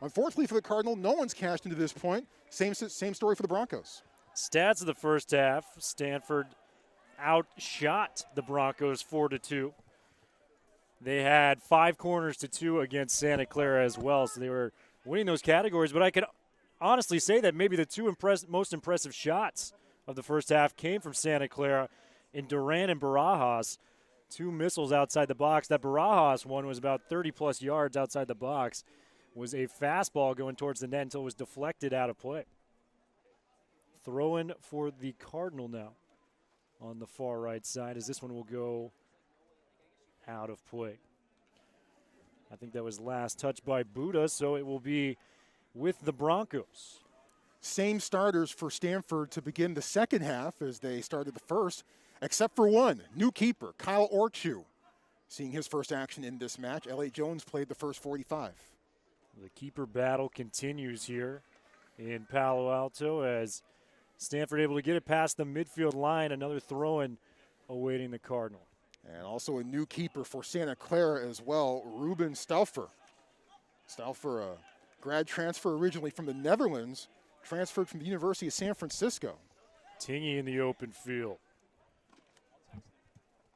S1: Unfortunately for the Cardinal, no one's cashed into this point. Same story for the Broncos.
S2: Stats of the first half, Stanford outshot the Broncos 4-2. They had 5 corners to 2 against Santa Clara as well, so they were winning those categories. But I could honestly say that maybe the 2 most impressive shots of the first half came from Santa Clara in Duran and Barajas. 2 missiles outside the box. That Barajas one was about 30-plus yards outside the box. Was a fastball going towards the net until it was deflected out of play. Throw-in for the Cardinal now on the far right side as this one will go out of play. I think that was last touched by Buddha, so it will be with the Broncos.
S1: Same starters for Stanford to begin the second half as they started the first, except for one, new keeper, Kyle Orchu, seeing his first action in this match. Elliott Jones played the first 45.
S2: The keeper battle continues here in Palo Alto as Stanford able to get it past the midfield line. Another throw-in awaiting the Cardinal.
S1: And also a new keeper for Santa Clara as well, Ruben Stauffer. Stauffer, a grad transfer originally from the Netherlands, transferred from the University of San Francisco.
S2: Tingy in the open field.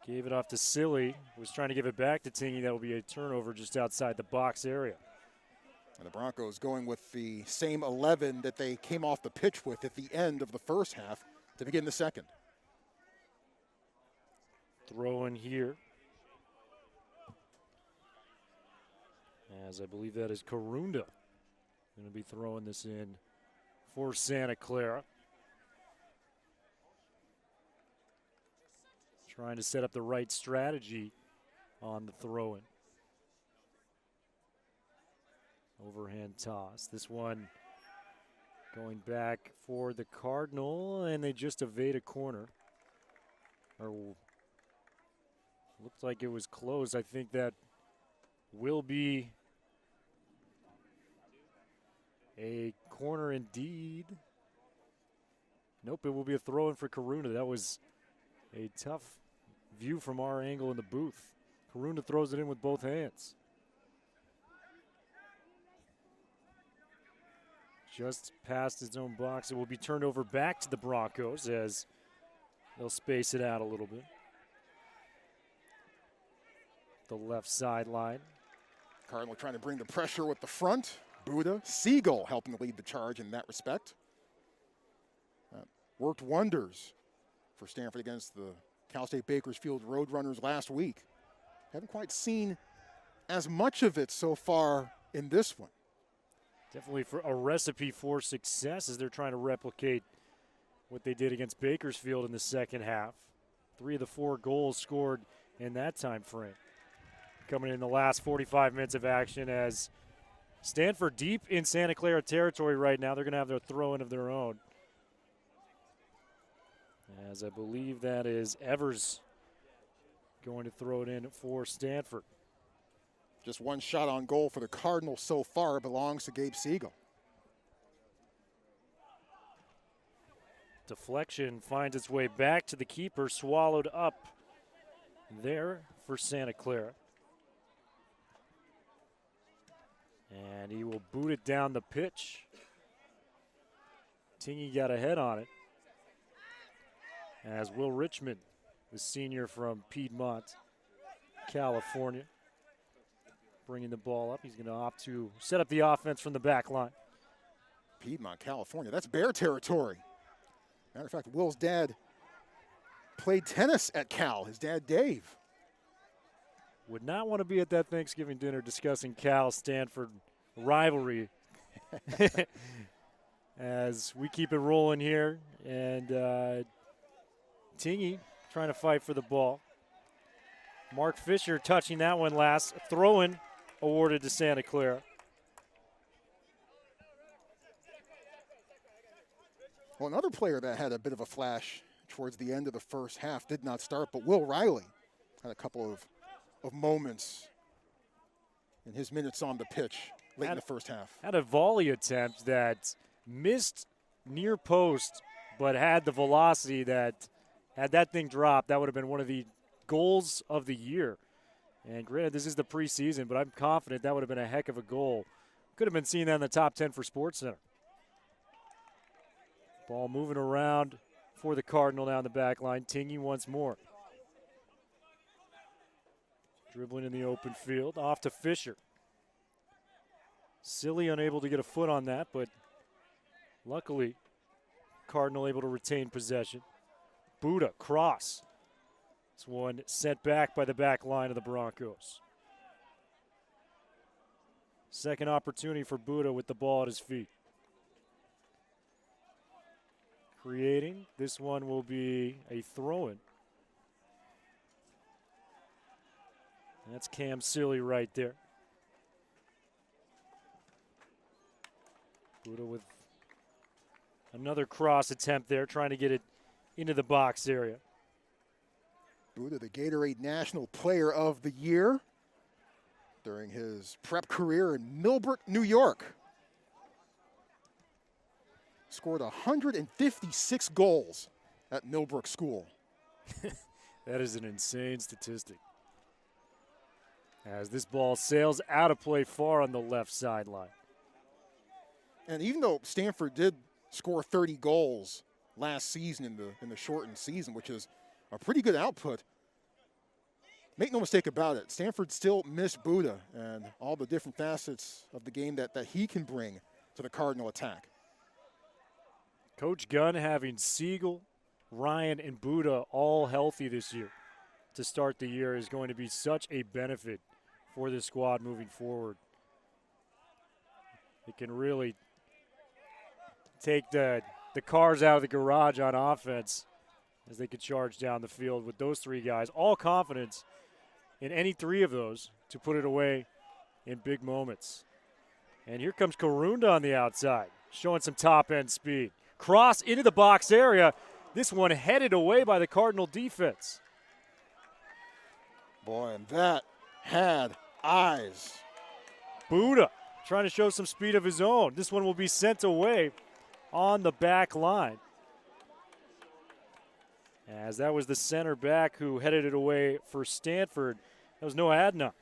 S2: Gave it off to Silly. Was trying to give it back to Tingy. That will be a turnover just outside the box area.
S1: And the Broncos going with the same 11 that they came off the pitch with at the end of the first half to begin the second.
S2: Throw in here. As I believe that is Karunda. Going to be throwing this in for Santa Clara. Trying to set up the right strategy on the throw-in. Overhand toss. This one going back for the Cardinal, and they just evade a corner. Or looked like it was close. I think that will be a corner indeed. Nope, it will be a throw-in for Karuna. That was a tough view from our angle in the booth. Karuna throws it in with both hands. Just past his own box. It will be turned over back to the Broncos as they'll space it out a little bit. The left sideline.
S1: Cardinal trying to bring the pressure with the front. Buddha, Siegel helping to lead the charge in that respect. Worked wonders for Stanford against the Cal State Bakersfield Roadrunners last week. Haven't quite seen as much of it so far in this one.
S2: Definitely for a recipe for success as they're trying to replicate what they did against Bakersfield in the second half. 3 of the 4 goals scored in that time frame. Coming in the last 45 minutes of action as Stanford deep in Santa Clara territory right now. They're going to have their throw-in of their own. As I believe that is Evers going to throw it in for Stanford.
S1: Just one shot on goal for the Cardinals so far. It belongs to Gabe Siegel.
S2: Deflection finds its way back to the keeper, swallowed up there for Santa Clara. And he will boot it down the pitch. Tingy got a head on it. As Will Richmond, the senior from Piedmont, California, bringing the ball up. He's going to opt to set up the offense from the back line.
S1: Piedmont, California. That's Bear territory. Matter of fact, Will's dad played tennis at Cal. His dad, Dave.
S2: Would not want to be at that Thanksgiving dinner discussing Cal-Stanford rivalry. As we keep it rolling here. And Tingy trying to fight for the ball. Mark Fisher touching that one last. Throw-in awarded to Santa Clara.
S1: Well, another player that had a bit of a flash towards the end of the first half did not start, but Will Riley had a couple of moments in his minutes on the pitch late in the first half.
S2: Had a volley attempt that missed near post, but had the velocity that, had that thing dropped, that would have been one of the goals of the year. And granted, this is the preseason, but I'm confident that would have been a heck of a goal. Could have been seen that in the top 10 for SportsCenter. Ball moving around for the Cardinal down the back line. Tingy once more. Dribbling in the open field, off to Fisher. Silly unable to get a foot on that, but luckily, Cardinal able to retain possession. Buddha, cross. This one sent back by the back line of the Broncos. Second opportunity for Buddha with the ball at his feet. Creating. This one will be a throw-in. That's Cam Silly right there. Buddha with another cross attempt there, trying to get it into the box area.
S1: Buddha, the Gatorade National Player of the Year during his prep career in Millbrook, New York. Scored 156 goals at Millbrook School.
S2: That is an insane statistic. As this ball sails out of play far on the left sideline.
S1: And even though Stanford did score 30 goals last season in the shortened season, which is a pretty good output, make no mistake about it, Stanford still missed Buddha and all the different facets of the game that he can bring to the Cardinal attack.
S2: Coach Gunn having Siegel, Ryan, and Buddha all healthy this year to start the year is going to be such a benefit for this squad moving forward. It can really take the cars out of the garage on offense as they could charge down the field with those three guys. All confidence in any three of those to put it away in big moments. And here comes Karunda on the outside, showing some top-end speed. Cross into the box area. This one headed away by the Cardinal defense.
S1: Boy, and that had eyes.
S2: Buddha trying to show some speed of his own. This one will be sent away on the back line. As that was the center back who headed it away for Stanford. That was Noah Adna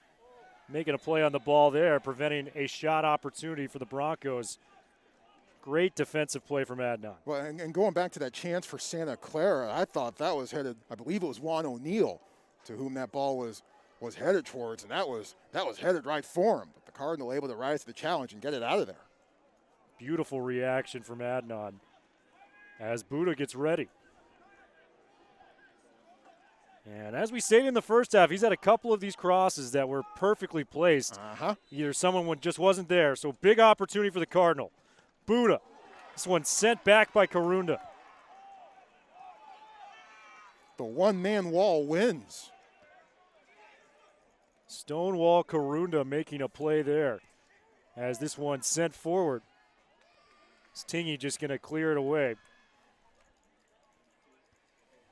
S2: making a play on the ball there, preventing a shot opportunity for the Broncos. Great defensive play from Adnan.
S1: Well, and going back to that chance for Santa Clara, I thought that was headed, I believe it was Juan O'Neill to whom that ball was headed towards, and that was headed right for him. But the Cardinal able to rise to the challenge and get it out of there.
S2: Beautiful reaction from Adnan as Buddha gets ready. And as we stated in the first half, he's had a couple of these crosses that were perfectly placed. Either someone just wasn't there. So big opportunity for the Cardinal. Buddha. This one sent back by Karunda.
S1: The one-man wall wins.
S2: Stonewall Karunda making a play there as this one sent forward. Tingy just going to clear it away.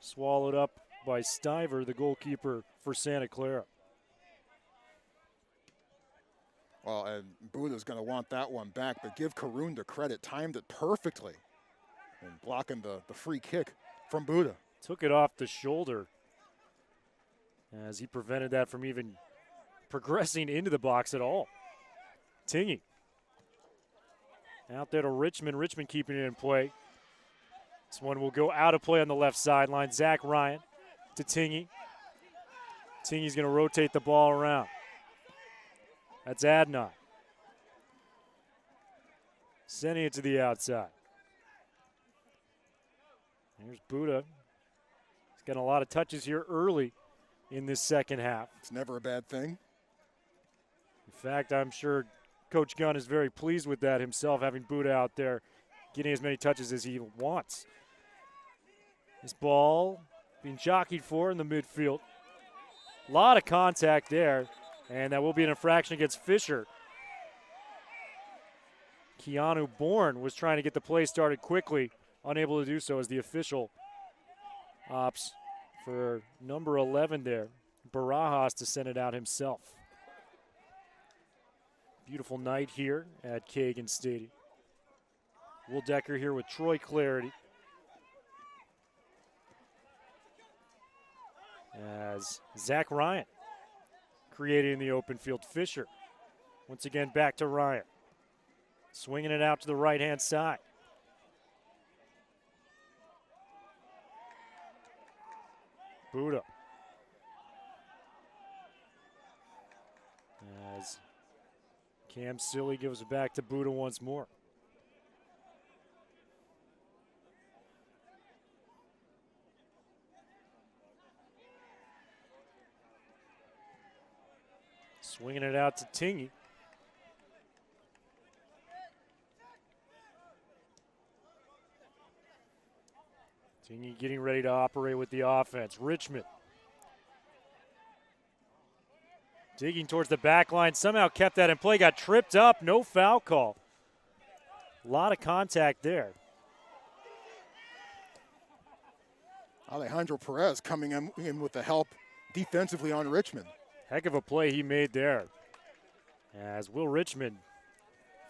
S2: Swallowed up by Stiver, the goalkeeper for Santa Clara.
S1: Well, and Buddha's going to want that one back, but give Karunda credit. Timed it perfectly and blocking the free kick from Buddha.
S2: Took it off the shoulder as he prevented that from even progressing into the box at all. Tingy. Out there to Richmond. Richmond keeping it in play. This one will go out of play on the left sideline. Zach Ryan to Tingy. Tingy's going to rotate the ball around. That's Adnan. Sending it to the outside. Here's Buddha. He's got a lot of touches here early in this second half.
S1: It's never a bad thing.
S2: In fact, I'm sure Coach Gunn is very pleased with that himself, having Buddha out there getting as many touches as he wants. This ball being jockeyed for in the midfield. A lot of contact there. And that will be an infraction against Fisher. Keanu Bourne was trying to get the play started quickly, unable to do so as the official opts for number 11 there, Barajas, to send it out himself. Beautiful night here at Kagan Stadium. Will Decker here with Troy Clarity. As Zach Ryan created in the open field. Fisher once again back to Ryan. Swinging it out to the right-hand side. Buddha. As Cam Silly gives it back to Buddha once more. Swinging it out to Tingy. Tingy getting ready to operate with the offense. Richmond digging towards the back line. Somehow kept that in play. Got tripped up. No foul call. A lot of contact there.
S1: Alejandro Perez coming in with the help defensively on Richmond.
S2: Heck of a play he made there. As Will Richmond,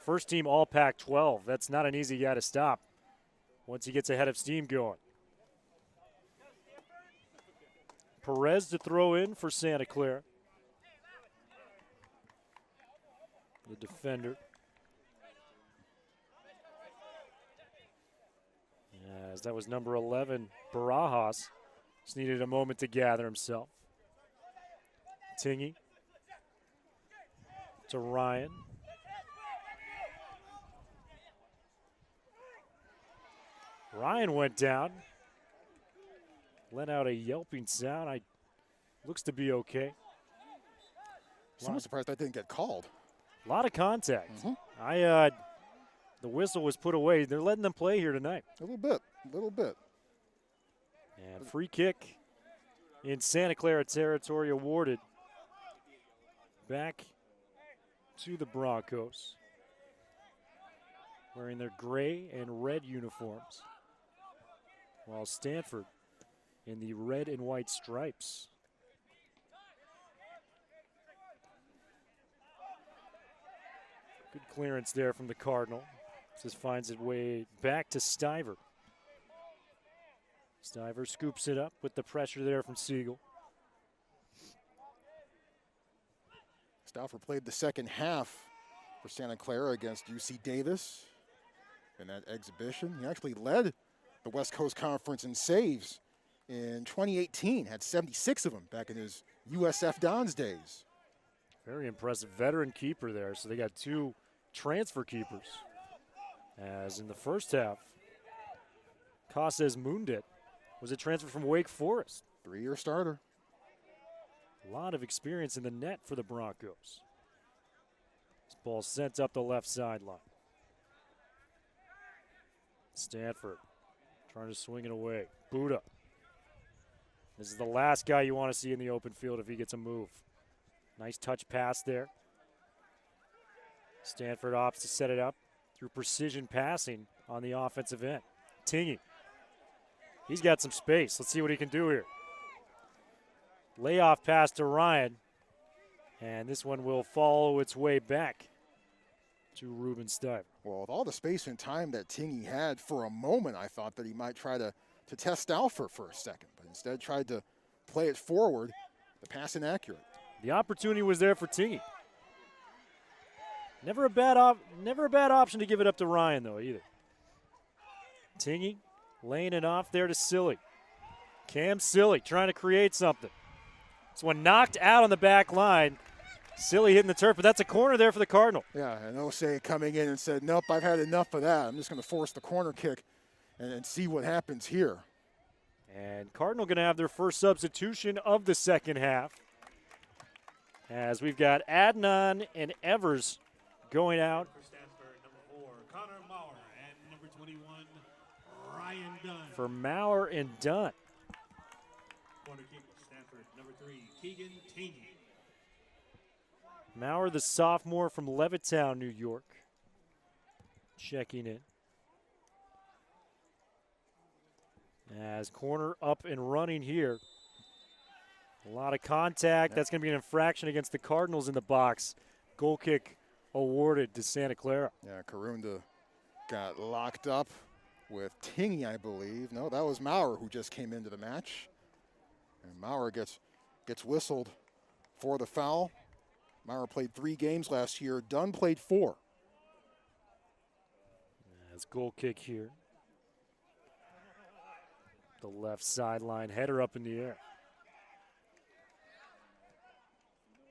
S2: first team All Pac-12. That's not an easy guy to stop once he gets ahead of steam going. Perez to throw in for Santa Clara. The defender. As that was number 11, Barajas. Just needed a moment to gather himself. Tingy to Ryan. Ryan went down. Let out a yelping sound. Looks to be okay.
S1: I'm surprised that didn't get called.
S2: A lot of contact.
S1: Mm-hmm.
S2: The whistle was put away. They're letting them play here tonight.
S1: A little bit.
S2: And free kick in Santa Clara territory awarded back to the Broncos, wearing their gray and red uniforms, while Stanford in the red and white stripes. Good clearance there from the Cardinal. Just finds its way back to Stiver. Stiver scoops it up with the pressure there from Siegel.
S1: Stauffer played the second half for Santa Clara against UC Davis in that exhibition. He actually led the West Coast Conference in saves in 2018, had 76 of them back in his USF Dons days.
S2: Very impressive veteran keeper there. So they got two transfer keepers. As in the first half, Casas Mundet was a transfer from Wake Forest.
S1: 3-year starter.
S2: A lot of experience in the net for the Broncos. This ball sent up the left sideline. Stanford trying to swing it away. Buddha. This is the last guy you want to see in the open field if he gets a move. Nice touch pass there. Stanford opts to set it up through precision passing on the offensive end. Tingy. He's got some space. Let's see what he can do here. Layoff pass to Ryan. And this one will follow its way back to Ruben Stiver.
S1: Well, with all the space and time that Tingy had, for a moment I thought that he might try to test Stauffer for a second, but instead tried to play it forward. The pass inaccurate.
S2: The opportunity was there for Tingy. Never a bad option to give it up to Ryan, though, either. Tingy laying it off there to Silly. Cam Silly trying to create something. This one knocked out on the back line. Silly hitting the turf, but that's a corner there for the Cardinal.
S1: Yeah, and Osei coming in and said, nope, I've had enough of that. I'm just going to force the corner kick and see what happens here.
S2: And Cardinal going to have their first substitution of the second half, as we've got Adnan and Evers going out.
S3: For Stanford, number 4, Connor Maurer, and number 21, Ryan Dunn.
S2: For Maurer and Dunn.
S3: Corner kick, Stanford, number 3, Keegan Taney.
S2: Maurer, the sophomore from Levittown, New York, checking in. As corner up and running here. A lot of contact. That's going to be an infraction against the Cardinals in the box. Goal kick awarded to Santa Clara.
S1: Yeah, Karunda got locked up with Tingy, I believe. No, that was Maurer who just came into the match. And Maurer gets whistled for the foul. Maurer played 3 games last year. Dunn played 4.
S2: As goal kick here. The left sideline, header up in the air.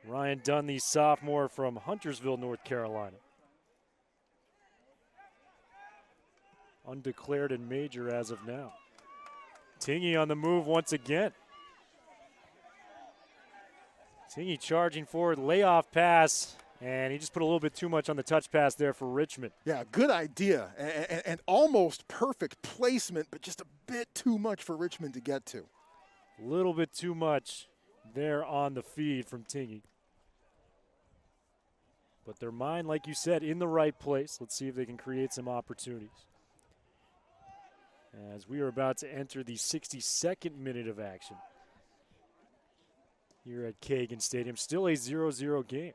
S2: Ryan Dunn, the sophomore from Huntersville, North Carolina. Undeclared and major as of now. Tingy on the move once again. Tingy charging forward, layoff pass, and he just put a little bit too much on the touch pass there for Richmond.
S1: Yeah, good idea, and almost perfect placement, but just a bit too much for Richmond to get to.
S2: A little bit too much there on the feed from Tingy. But their mind, like you said, in the right place. Let's see if they can create some opportunities. As we are about to enter the 62nd minute of action here at Kagan Stadium. Still a 0-0 game.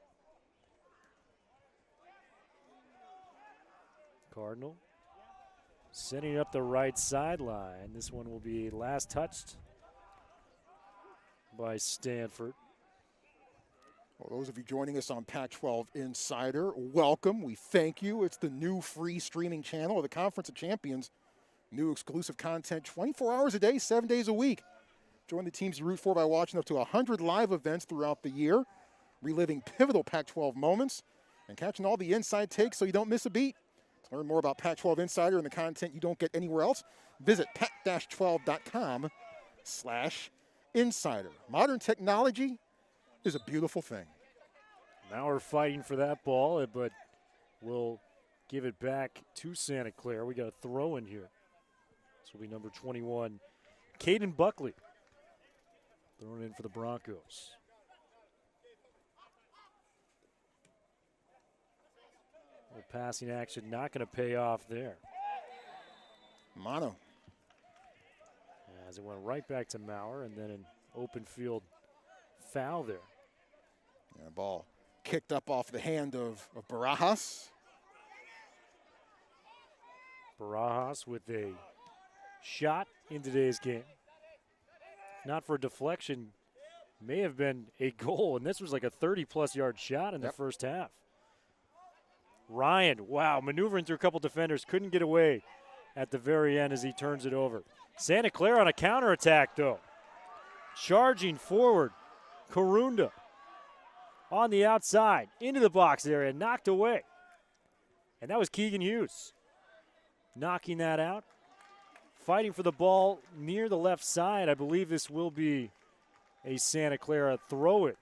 S2: Cardinal setting up the right sideline. This one will be last touched by Stanford.
S1: Well, those of you joining us on Pac-12 Insider, welcome. We thank you. It's the new free streaming channel of the Conference of Champions. New exclusive content 24 hours a day, 7 days a week. Join the teams you root for by watching up to 100 live events throughout the year, reliving pivotal Pac-12 moments, and catching all the inside takes so you don't miss a beat. To learn more about Pac-12 Insider and the content you don't get anywhere else, visit pac-12.com/insider. Modern technology is a beautiful thing.
S2: Now we're fighting for that ball, but we'll give it back to Santa Clara. We got a throw in here. This will be number 21, Caden Buckley. Throwing in for the Broncos. The passing action not going to pay off there.
S1: Mono.
S2: As it went right back to Maurer, and then an open field foul there.
S1: Yeah, ball kicked up off the hand of Barajas.
S2: Barajas with a shot in today's game. Not for a deflection, may have been a goal, and this was like a 30-plus yard shot in the first half. Ryan, wow, maneuvering through a couple defenders, couldn't get away at the very end as he turns it over. Santa Clara on a counterattack, though. Charging forward, Karunda on the outside, into the box area, knocked away. And that was Keegan Hughes knocking that out. Fighting for the ball near the left side. I believe this will be a Santa Clara throw-in.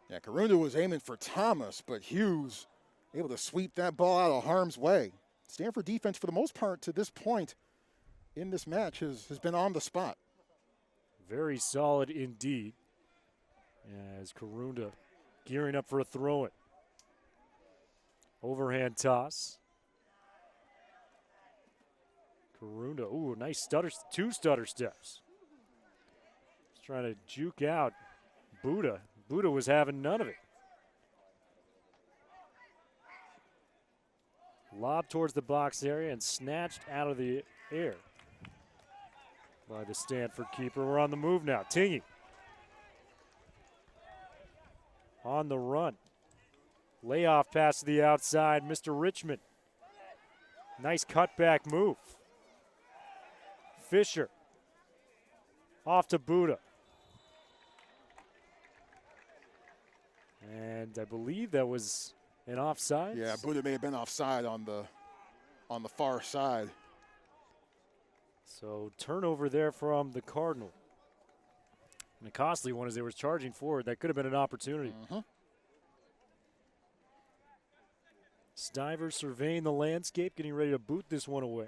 S1: Yeah, Karunda was aiming for Thomas, but Hughes able to sweep that ball out of harm's way. Stanford defense, for the most part, to this point in this match, has been on the spot.
S2: Very solid indeed. As Karunda gearing up for a throw-in. Overhand toss. Karunda, ooh, nice stutter, 2 stutter steps. He's trying to juke out Buddha. Buddha was having none of it. Lob towards the box area and snatched out of the air by the Stanford keeper. We're on the move now. Tingy on the run. Layoff pass to the outside, Mr. Richmond. Nice cutback move. Fisher off to Buddha. And I believe that was an offside.
S1: Yeah, Buddha may have been offside on the far side.
S2: So turnover there from the Cardinal. And a costly one as they were charging forward. That could have been an opportunity. Stiver surveying the landscape, getting ready to boot this one away.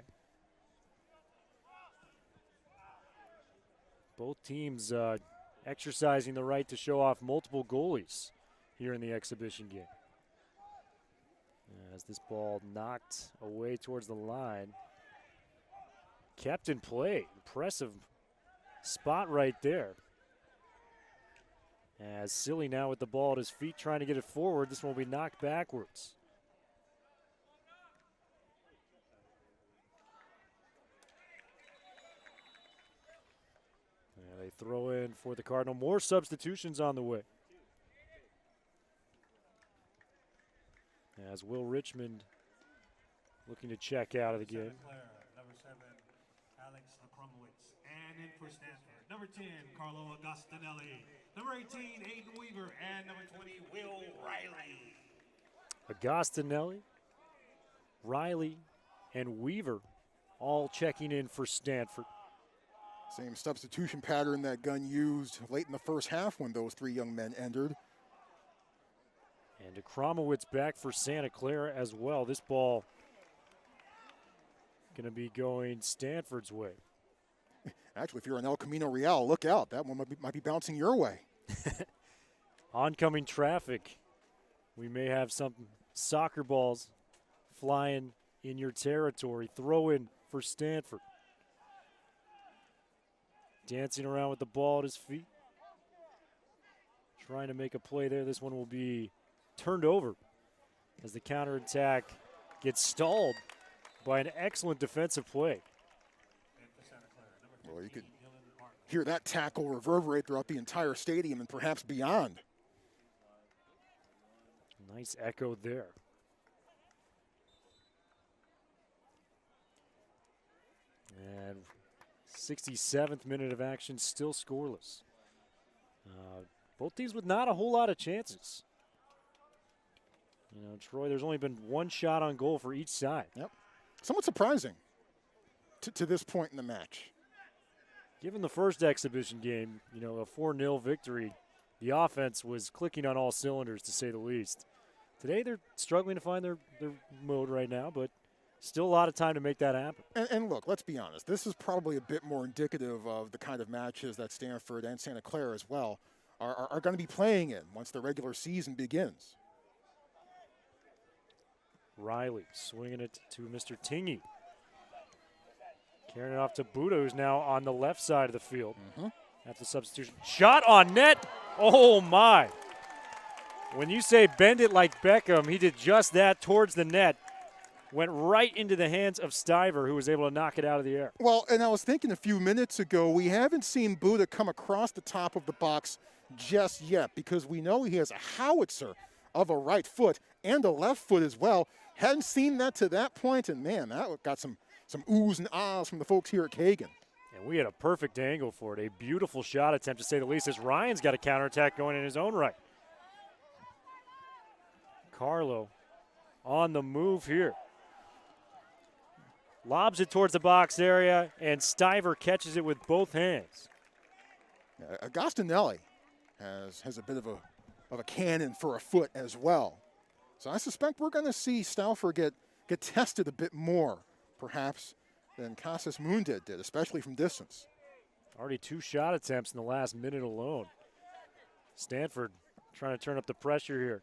S2: Both teams exercising the right to show off multiple goalies here in the exhibition game. As this ball knocked away towards the line. Kept in play. Impressive spot right there. As Silly now with the ball at his feet trying to get it forward. This one will be knocked backwards. And they throw in for the Cardinal. More substitutions on the way. As Will Richmond looking to check out of the game.
S3: Clara, number 7, Alex Akromowitz. And in for Stanford, number 10, Carlo Agostinelli. Number 18, Aiden Weaver. And number 20, Will Riley.
S2: Agostinelli, Riley, and Weaver all checking in for Stanford.
S1: Same substitution pattern that Gunn used late in the first half when those 3 young men entered.
S2: And Akromowitz back for Santa Clara as well. This ball going to be going Stanford's way.
S1: Actually, if you're in El Camino Real, look out. That one might be bouncing your way.
S2: Oncoming traffic. We may have some soccer balls flying in your territory. Throw in for Stanford. Dancing around with the ball at his feet. Trying to make a play there. This one will be turned over as the counterattack gets stalled by an excellent defensive play.
S1: Well, you could hear that tackle reverberate throughout the entire stadium and perhaps beyond.
S2: Nice echo there. And 67th minute of action, still scoreless. Both teams with not a whole lot of chances. You know, Troy, there's only been one shot on goal for each side.
S1: Yep. Somewhat surprising to this point in the match.
S2: Given the first exhibition game, you know, a 4-0 victory, the offense was clicking on all cylinders, to say the least. Today they're struggling to find their mode right now, but still a lot of time to make that happen.
S1: And look, let's be honest. This is probably a bit more indicative of the kind of matches that Stanford and Santa Clara as well are going to be playing in once the regular season begins.
S2: Riley swinging it to Mr. Tingy. Carrying it off to Buda, who's now on the left side of the field. That's the substitution. Shot on net. Oh, my. When you say bend it like Beckham, he did just that towards the net. Went right into the hands of Stiver, who was able to knock it out of the air.
S1: Well, and I was thinking a few minutes ago, we haven't seen Buda come across the top of the box just yet because we know he has a howitzer of a right foot and a left foot as well. Hadn't seen that to that point, and man, that got some oohs and ahs from the folks here at Kagan.
S2: And we had a perfect angle for it. A beautiful shot attempt, to say the least, as Ryan's got a counterattack going in his own right. Carlo on the move here. Lobs it towards the box area, and Stiver catches it with both hands.
S1: Agostinelli has a bit of a cannon for a foot as well. So I suspect we're going to see Stauffer get tested a bit more, perhaps, than Casas Mundit did, especially from distance.
S2: Already 2 shot attempts in the last minute alone. Stanford trying to turn up the pressure here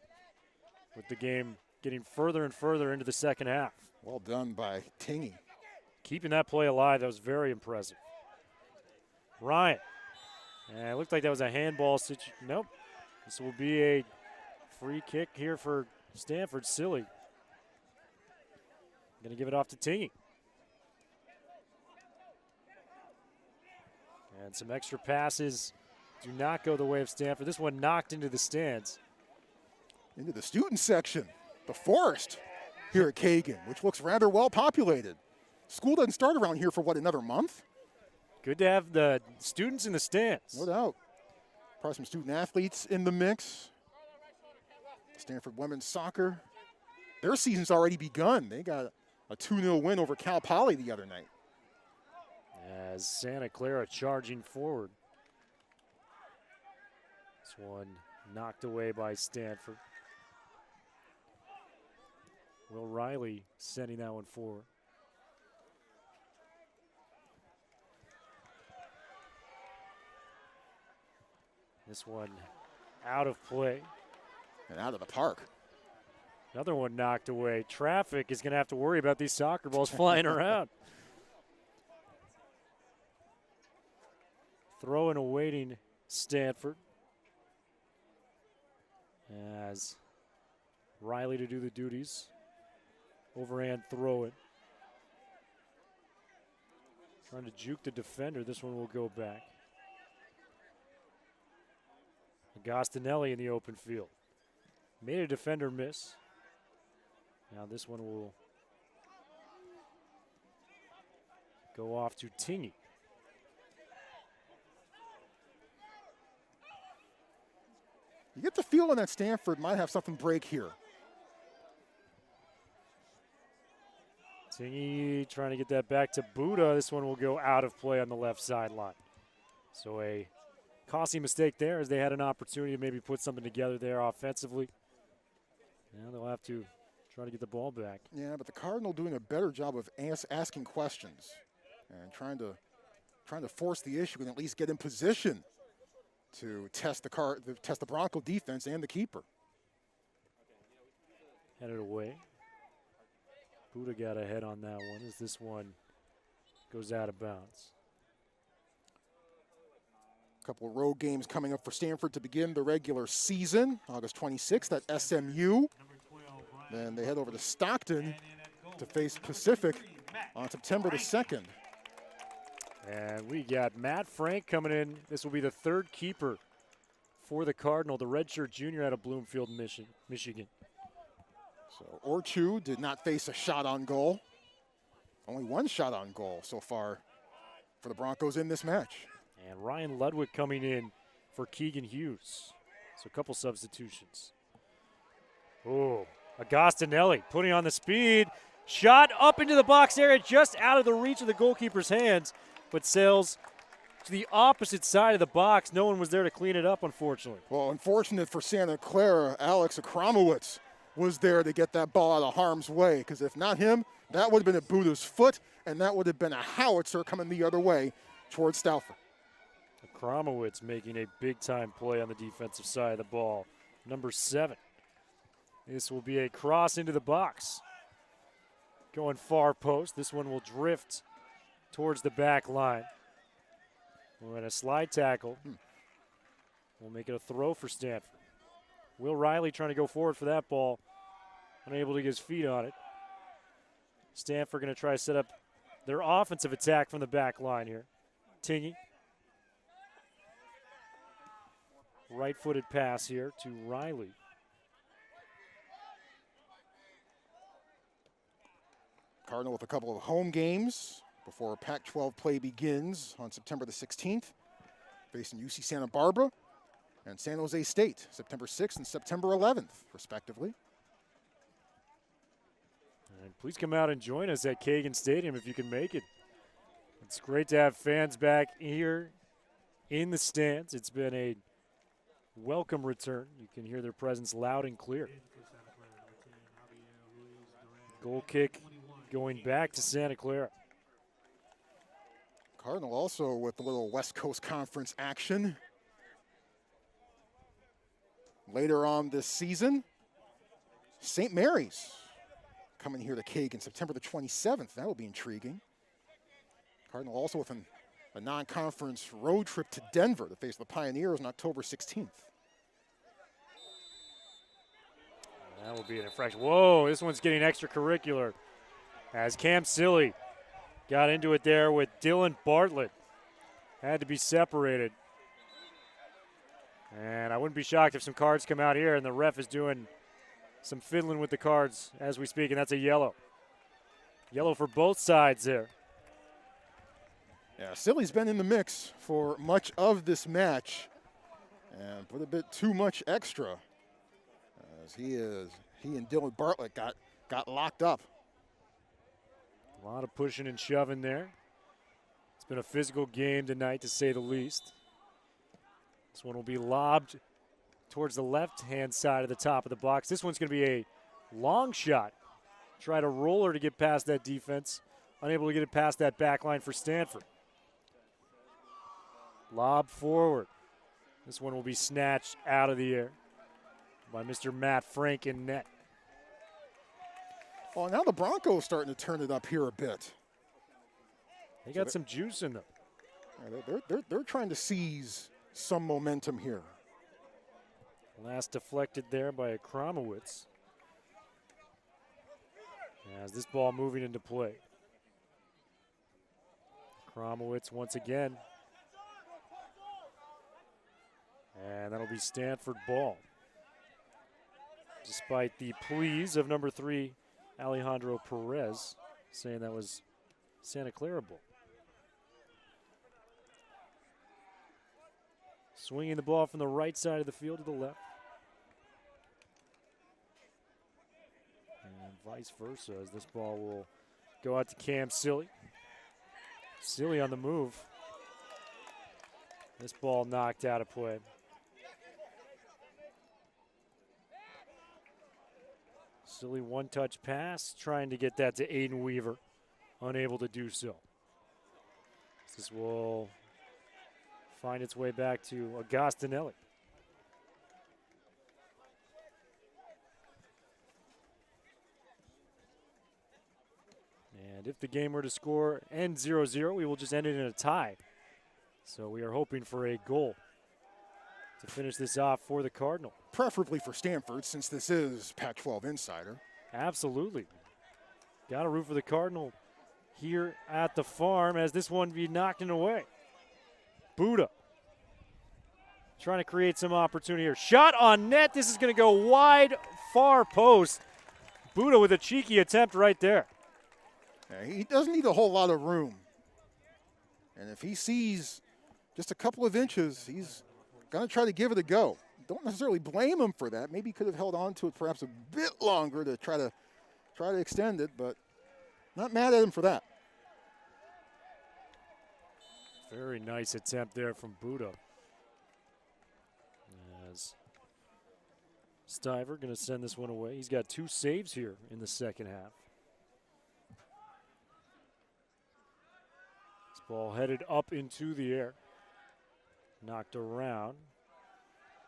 S2: with the game getting further and further into the second half.
S1: Well done by Tingy.
S2: Keeping that play alive, that was very impressive. Ryan. And it looked like that was a handball situation. Nope. This will be a free kick here for Stanford. Silly. Going to give it off to Tingy. And some extra passes do not go the way of Stanford. This one knocked into the stands.
S1: Into the student section. The Forest here at Kagan, which looks rather well populated. School doesn't start around here for, what, another month?
S2: Good to have the students in the stands.
S1: No doubt. Probably some student athletes in the mix. Stanford women's soccer. Their season's already begun. They got a 2-0 win over Cal Poly the other night.
S2: As Santa Clara charging forward. This one knocked away by Stanford. Will Riley sending that one forward. This one out of play.
S1: and out of the park.
S2: Another one knocked away. Traffic is going to have to worry about these soccer balls flying around. Throw and awaiting Stanford. As Riley to do the duties. Overhand throw it. Trying to juke the defender. This one will go back. Agostinelli in the open field. Made a defender miss. Now this one will go off to Tingy.
S1: You get the feeling that Stanford might have something break here.
S2: Tingy trying to get that back to Buddha. This one will go out of play on the left sideline. So a costly mistake there as they had an opportunity to maybe put something together there offensively. Now they'll have to try to get the ball back.
S1: Yeah, but the Cardinal doing a better job of asking questions and trying to force the issue and at least get in position to test the Bronco defense and the keeper.
S2: Headed away. Buddha got ahead on that one as this one goes out of bounds.
S1: A couple of road games coming up for Stanford to begin the regular season. August 26th at SMU. Then they head over to Stockton to face Pacific on September the 2nd.
S2: And we got Matt Frank coming in. This will be the third keeper for the Cardinal, the redshirt junior out of Bloomfield, Michigan.
S1: So Orchu did not face a shot on goal. Only one shot on goal so far for the Broncos in this match.
S2: And Ryan Ludwig coming in for Keegan Hughes. So a couple substitutions. Oh, Agostinelli putting on the speed. Shot up into the box area, just out of the reach of the goalkeeper's hands, but sails to the opposite side of the box. No one was there to clean it up, unfortunately.
S1: Well, unfortunate for Santa Clara, Alex Akramowicz was there to get that ball out of harm's way, because if not him, that would have been at Buddha's foot, and that would have been a howitzer coming the other way towards Stalford.
S2: Akramowicz making a big-time play on the defensive side of the ball. Number 7. This will be a cross into the box. Going far post. This one will drift towards the back line. We're in a slide tackle. We'll make it a throw for Stanford. Will Riley trying to go forward for that ball. Unable to get his feet on it. Stanford going to try to set up their offensive attack from the back line here. Tingy. Right-footed pass here to Riley.
S1: Cardinal with a couple of home games before Pac-12 play begins on September the 16th, facing UC Santa Barbara and San Jose State, September 6th and September 11th, respectively.
S2: And please come out and join us at Kagan Stadium if you can make it. It's great to have fans back here in the stands. It's been a welcome return. You can hear their presence loud and clear. Goal kick going back to Santa Clara.
S1: Cardinal also with a little West Coast Conference action. Later on this season, St. Mary's coming here to Kagan, September the 27th. That will be intriguing. Cardinal also with a non-conference road trip to Denver to face the Pioneers on October 16th.
S2: That will be an infraction. Whoa, this one's getting extracurricular. As Cam Silly got into it there with Dylan Bartlett. Had to be separated. And I wouldn't be shocked if some cards come out here and the ref is doing some fiddling with the cards as we speak, and that's a yellow. Yellow for both sides there.
S1: Yeah, Silly's been in the mix for much of this match and put a bit too much extra as he and Dylan Bartlett got locked up.
S2: A lot of pushing and shoving there. It's been a physical game tonight, to say the least. This one will be lobbed towards the left-hand side of the top of the box. This one's going to be a long shot. Try to roller to get past that defense. Unable to get it past that back line for Stanford. Lob forward. This one will be snatched out of the air by Mr. Matt Frank in net.
S1: Well, now the Broncos starting to turn it up here a bit.
S2: They got some juice in them.
S1: Yeah, they're trying to seize some momentum here.
S2: Last deflected there by Kromowitz. As this ball moving into play. Kromowitz once again. And that'll be Stanford ball. Despite the pleas of number 3, Alejandro Perez, saying that was Santa Clara ball. Swinging the ball from the right side of the field to the left. And vice versa, as this ball will go out to Cam Silly. Silly on the move. This ball knocked out of play. Silly one-touch pass, trying to get that to Aiden Weaver. Unable to do so. This will find its way back to Agostinelli. And if the game were to score end 0-0, we will just end it in a tie. So we are hoping for a goal to finish this off for the Cardinal.
S1: Preferably for Stanford, since this is Pac-12 Insider.
S2: Absolutely. Got to root for the Cardinal here at the farm as this one be knocked away. Buddha trying to create some opportunity here. Shot on net. This is going to go wide, far post. Buddha with a cheeky attempt right there.
S1: Yeah, he doesn't need a whole lot of room. And if he sees just a couple of inches, he's going to try to give it a go. Don't necessarily blame him for that. Maybe he could have held on to it perhaps a bit longer to try to extend it, but not mad at him for that.
S2: Very nice attempt there from Buddha. As Stiver going to send this one away. He's got 2 saves here in the second half. This ball headed up into the air. Knocked around.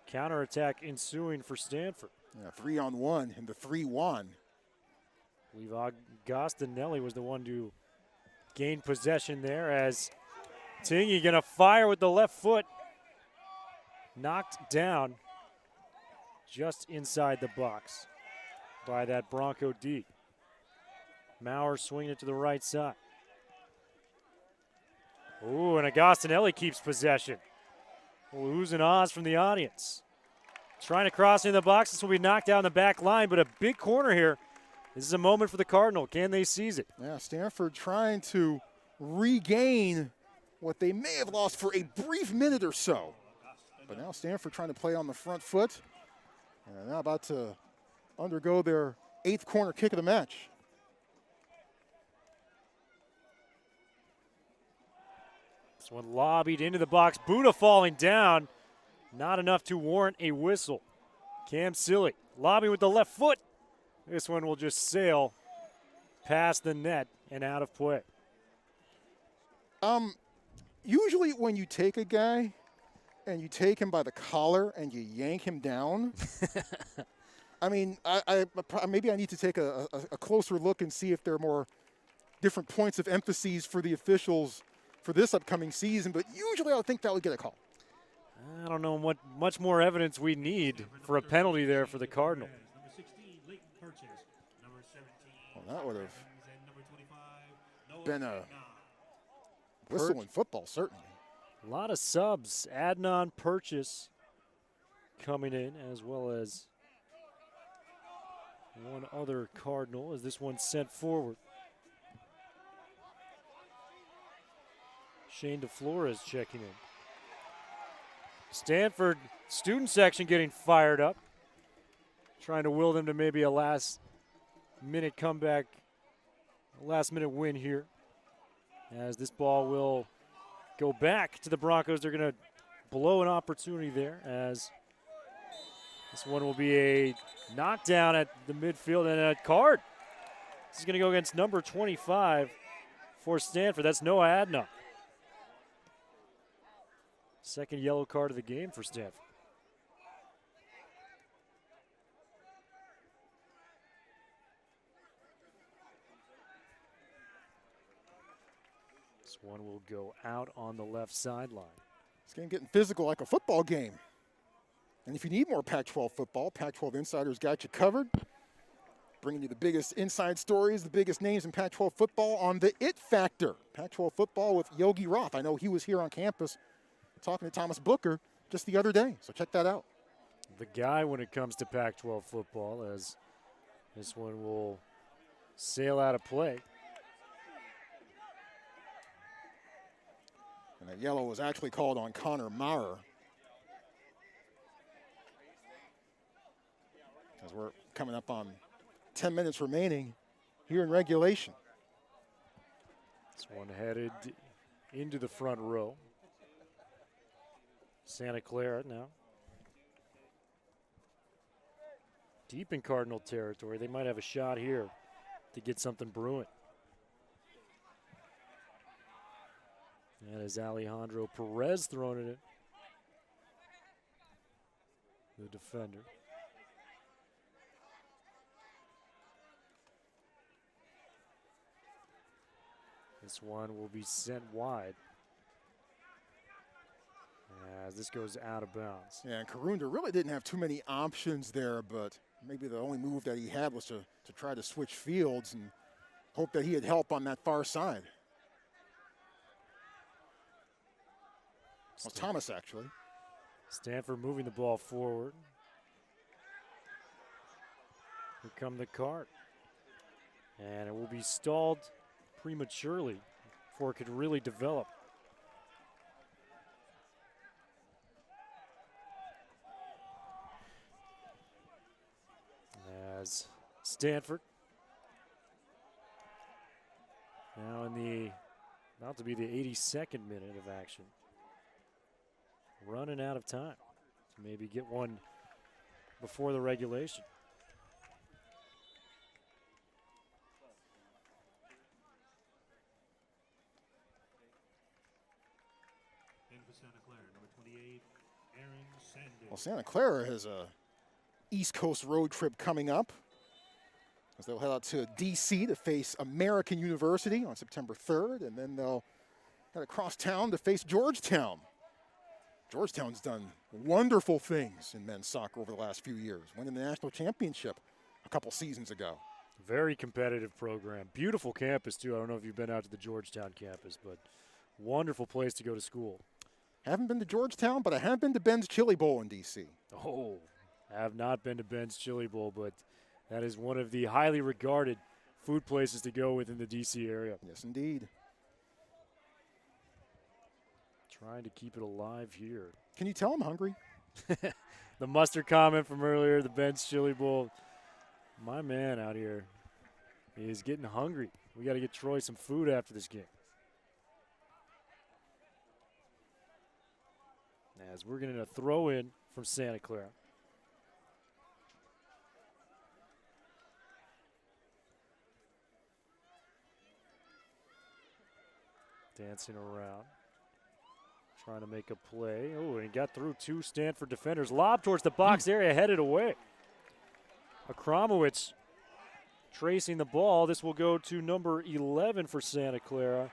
S2: Counterattack ensuing for Stanford.
S1: Yeah, 3-on-1 and the 3-1.
S2: I believe Agostinelli was the one to gain possession there as Tingy going to fire with the left foot. Knocked down just inside the box by that Bronco D. Maurer swinging it to the right side. Ooh, and Agostinelli keeps possession. Oohs and ahs from the audience. Trying to cross in the box. This will be knocked down the back line, but a big corner here. This is a moment for the Cardinal. Can they seize it?
S1: Yeah, Stanford trying to regain what they may have lost for a brief minute or so. But now Stanford trying to play on the front foot. And now about to undergo their 8th corner kick of the match.
S2: This one lobbied into the box. Buddha falling down. Not enough to warrant a whistle. Cam Silly lobbing with the left foot. This one will just sail past the net and out of play.
S1: Usually when you take a guy and you take him by the collar and you yank him down, I mean, maybe I need to take a closer look and see if there are more different points of emphasis for the officials for this upcoming season, but usually I would think that would get a call.
S2: I don't know what much more evidence we need for a penalty there for the Cardinal.
S1: Well, that would have been a whistle in football, certainly.
S2: A lot of subs. Adnan Purchase coming in, as well as one other Cardinal as this one's sent forward. Shane DeFlores checking in. Stanford student section getting fired up. Trying to will them to maybe a last-minute comeback, a last-minute win here. As this ball will go back to the Broncos. They're going to blow an opportunity there as this one will be a knockdown at the midfield and a card. This is going to go against number 25 for Stanford. That's Noah Adnan. Second yellow card of the game for Stanford. This one will go out on the left sideline.
S1: This game getting physical like a football game. And if you need more Pac-12 football, Pac-12 Insiders got you covered. Bringing you the biggest inside stories, the biggest names in Pac-12 football on the It Factor. Pac-12 football with Yogi Roth. I know he was here on campus talking to Thomas Booker just the other day, so check that out.
S2: The guy when it comes to Pac-12 football, as this one will sail out of play.
S1: And that yellow was actually called on Connor Maurer. As we're coming up on 10 minutes remaining here in regulation.
S2: This one headed into the front row. Santa Clara now. Deep in Cardinal territory. They might have a shot here to get something brewing. That is Alejandro Perez throwing it in. The defender. This one will be sent wide as this goes out of bounds.
S1: Yeah, and Karunda really didn't have too many options there, but maybe the only move that he had was to try to switch fields and hope that he had help on that far side. Well, Thomas, actually.
S2: Stanford moving the ball forward. Here come the cart. And it will be stalled prematurely before it could really develop. As Stanford now in the about to be the 82nd minute of action. Running out of time to maybe get one before the regulation.
S1: Well, Santa Clara has a East Coast road trip coming up as they'll head out to D.C. to face American University on September 3rd, and then they'll head across town to face Georgetown. Georgetown's done wonderful things in men's soccer over the last few years, winning the national championship a couple seasons ago.
S2: Very competitive program. Beautiful campus, too. I don't know if you've been out to the Georgetown campus, but wonderful place to go to school.
S1: Haven't been to Georgetown, but I have been to Ben's Chili Bowl in D.C.
S2: Oh, I have not been to Ben's Chili Bowl, but that is one of the highly regarded food places to go within the D.C. area.
S1: Yes, indeed.
S2: Trying to keep it alive here.
S1: Can you tell I'm hungry?
S2: The mustard comment from earlier, the Ben's Chili Bowl. My man out here is getting hungry. We got to get Troy some food after this game. As we're going to throw in from Santa Clara. Dancing around. Trying to make a play. Oh, and he got through two Stanford defenders. Lob towards the box area, headed away. Akramowicz tracing the ball. This will go to number 11 for Santa Clara.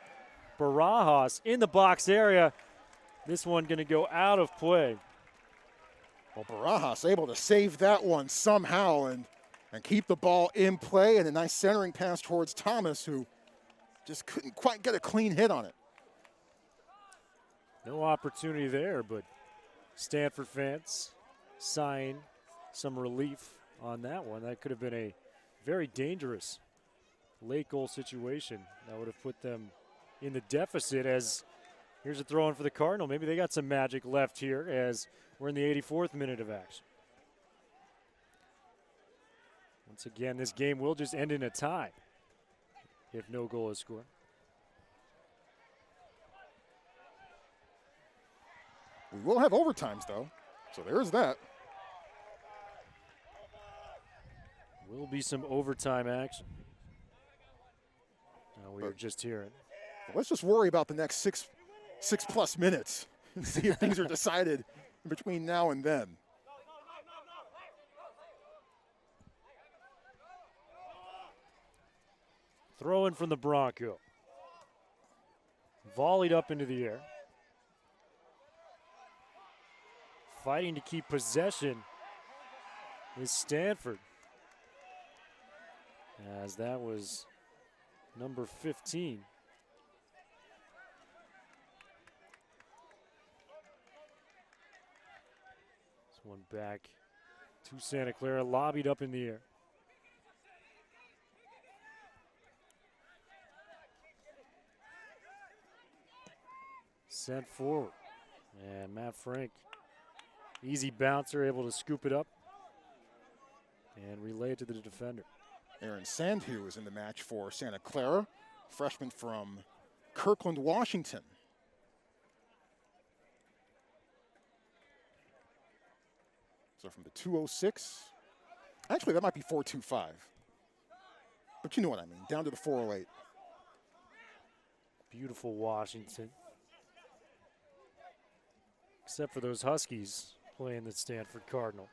S2: Barajas in the box area. This one going to go out of play.
S1: Well, Barajas able to save that one somehow and keep the ball in play, and a nice centering pass towards Thomas, who just couldn't quite get a clean hit on it.
S2: No opportunity there, but Stanford fans sighing some relief on that one. That could have been a very dangerous late goal situation. That would have put them in the deficit. As here's a throw in for the Cardinal. Maybe they got some magic left here as we're in the 84th minute of action. Once again, this game will just end in a tie if no goal is scored.
S1: We will have overtimes, though, so there's that.
S2: Will be some overtime action. We were just hearing.
S1: Let's just worry about the next six plus minutes and see if things are decided between now and then.
S2: Throw in from the Bronco. Volleyed up into the air. Fighting to keep possession is Stanford. As that was number 15. This one back to Santa Clara, lobbied up in the air. Sent forward. And Matt Frank, easy bouncer, able to scoop it up and relay it to the defender.
S1: Aaron Sandhu is in the match for Santa Clara, freshman from Kirkland, Washington. So from the 206, actually that might be 425. But you know what I mean, down to the 408.
S2: Beautiful Washington. Except for those Huskies playing the Stanford Cardinal,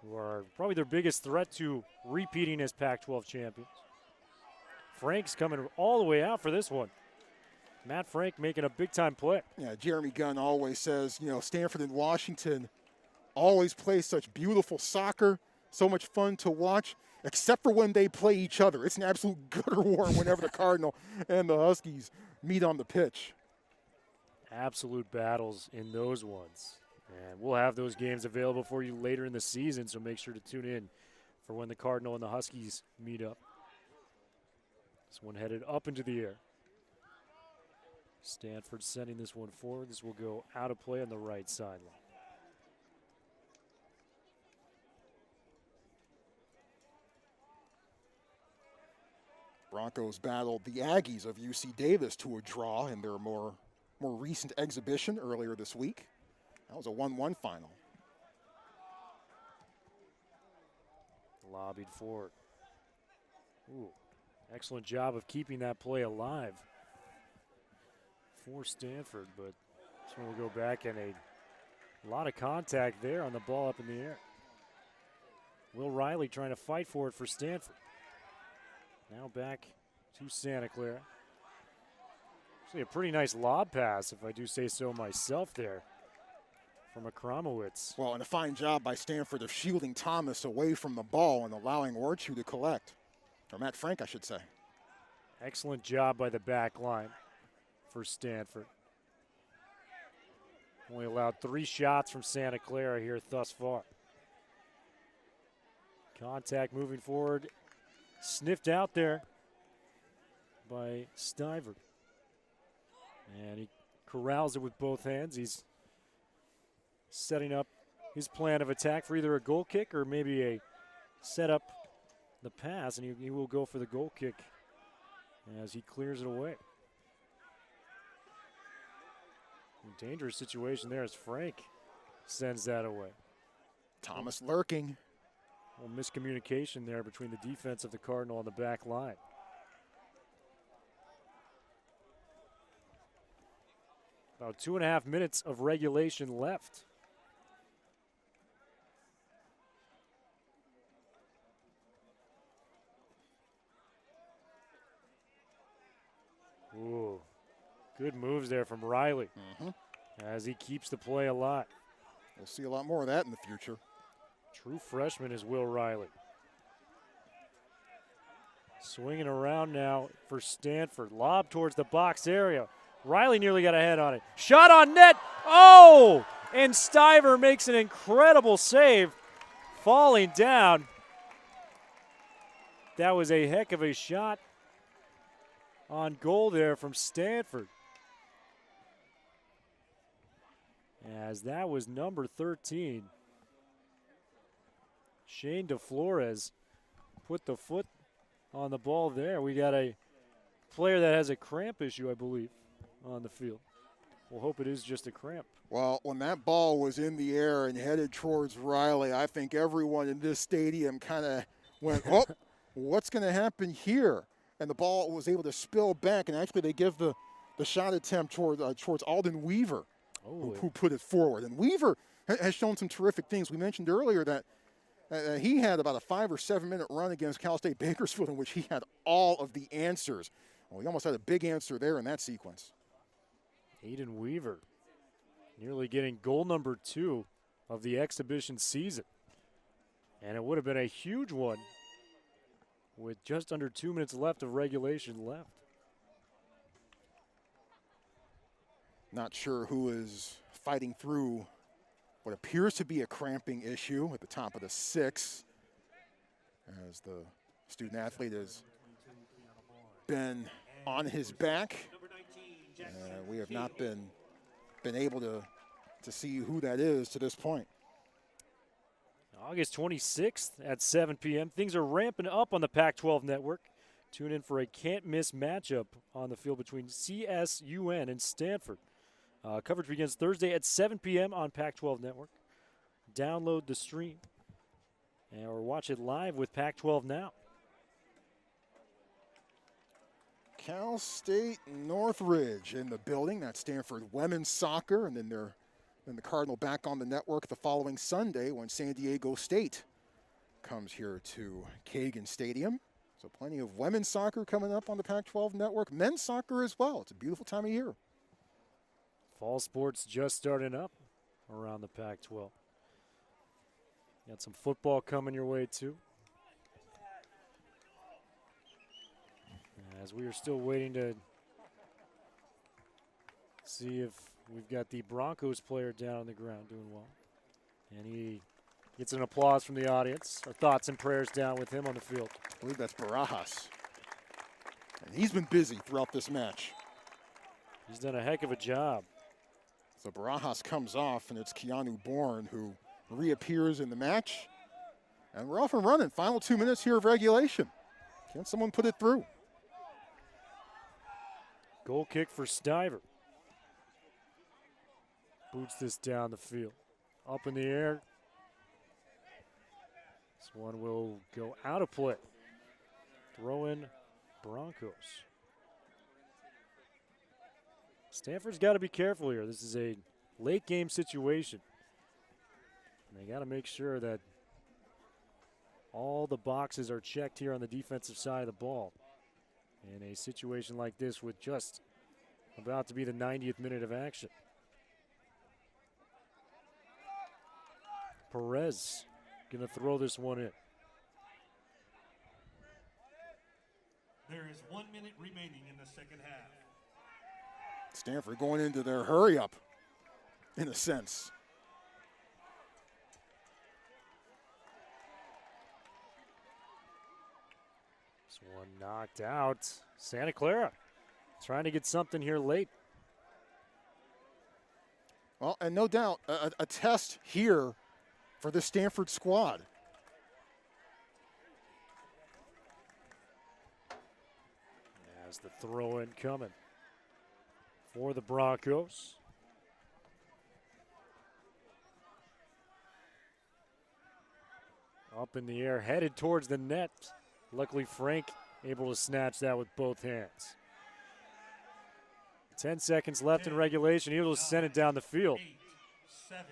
S2: who are probably their biggest threat to repeating as Pac-12 champions. Frank's coming all the way out for this one. Matt Frank making a big-time play.
S1: Yeah, Jeremy Gunn always says, you know, Stanford and Washington always play such beautiful soccer, so much fun to watch, except for when they play each other. It's an absolute gutter war whenever the Cardinal and the Huskies meet on the pitch.
S2: Absolute battles in those ones. And we'll have those games available for you later in the season, so make sure to tune in for when the Cardinal and the Huskies meet up. This one headed up into the air. Stanford sending this one forward. This will go out of play on the right sideline.
S1: Broncos battled the Aggies of UC Davis to a draw in their more recent exhibition earlier this week. That was a 1-1 final.
S2: Lobbied forward. Ooh, excellent job of keeping that play alive for Stanford, but this one will go back, and a lot of contact there on the ball up in the air. Will Riley trying to fight for it for Stanford. Now back to Santa Clara. Actually a pretty nice lob pass, if I do say so myself there, from Akramowicz.
S1: Well, and a fine job by Stanford of shielding Thomas away from the ball and allowing Orchu to collect. Or Matt Frank, I should say.
S2: Excellent job by the back line for Stanford. Only allowed 3 shots from Santa Clara here thus far. Contact moving forward. Sniffed out there by Stiver. And he corrals it with both hands. He's setting up his plan of attack for either a goal kick or maybe a set up the pass, and he will go for the goal kick as he clears it away. A dangerous situation there as Frank sends that away.
S1: Thomas lurking.
S2: A little miscommunication there between the defense of the Cardinal and the back line. About 2.5 minutes of regulation left. Ooh, good moves there from Riley as he keeps the play alive.
S1: We'll see a lot more of that in the future.
S2: True freshman is Will Riley. Swinging around now for Stanford. Lob towards the box area. Riley nearly got a head on it. Shot on net. Oh! And Stiver makes an incredible save, falling down. That was a heck of a shot on goal there from Stanford. As that was number 13. Shane DeFlores put the foot on the ball there. We got a player that has a cramp issue, I believe, on the field. We'll hope it is just a cramp.
S1: Well, when that ball was in the air and headed towards Riley, I think everyone in this stadium kind of went, oh, what's going to happen here? And the ball was able to spill back, and actually they give the shot attempt towards Alden Weaver, who put it forward. And Weaver has shown some terrific things. We mentioned earlier that he had about a 5 or 7 minute run against Cal State Bakersfield in which he had all of the answers. Well, he almost had a big answer there in that sequence.
S2: Hayden Weaver nearly getting goal number 2 of the exhibition season. And it would have been a huge one with just under 2 minutes left of regulation left.
S1: Not sure who is fighting through what appears to be a cramping issue at the top of the 6, as the student athlete has been on his back. We have not been able to see who that is to this point.
S2: August 26th at 7 p.m. Things are ramping up on the Pac-12 network. Tune in for a can't-miss matchup on the field between CSUN and Stanford. Coverage begins Thursday at 7 p.m. on Pac-12 network. Download the stream or watch it live with Pac-12 Now.
S1: Cal State Northridge in the building. That's Stanford women's soccer, and then the Cardinal back on the network the following Sunday when San Diego State comes here to Kagan Stadium. So plenty of women's soccer coming up on the Pac-12 network. Men's soccer as well. It's a beautiful time of year.
S2: Fall sports just starting up around the Pac-12. Got some football coming your way too. As we are still waiting to see if we've got the Broncos player down on the ground doing well. And he gets an applause from the audience. Our thoughts and prayers down with him on the field.
S1: I believe that's Barajas. And he's been busy throughout this match.
S2: He's done a heck of a job.
S1: So Barajas comes off, and it's Keanu Bourne who reappears in the match. And we're off and running. Final 2 minutes here of regulation. Can someone put it through?
S2: Goal kick for Stiver. Boots this down the field. Up in the air. This one will go out of play. Throw in Broncos. Stanford's got to be careful here. This is a late game situation. And they got to make sure that all the boxes are checked here on the defensive side of the ball. In a situation like this with just about to be the 90th minute of action. Perez going to throw this one in.
S3: There is 1 minute remaining in the second half.
S1: Stanford going into their hurry up, in a sense.
S2: This one knocked out. Santa Clara trying to get something here late.
S1: Well, and no doubt a test here for the Stanford squad.
S2: As the throw-in coming for the Broncos. Up in the air, headed towards the net. Luckily, Frank able to snatch that with both hands. 10 seconds left in regulation. Able to send it down the field.
S3: 8, 7,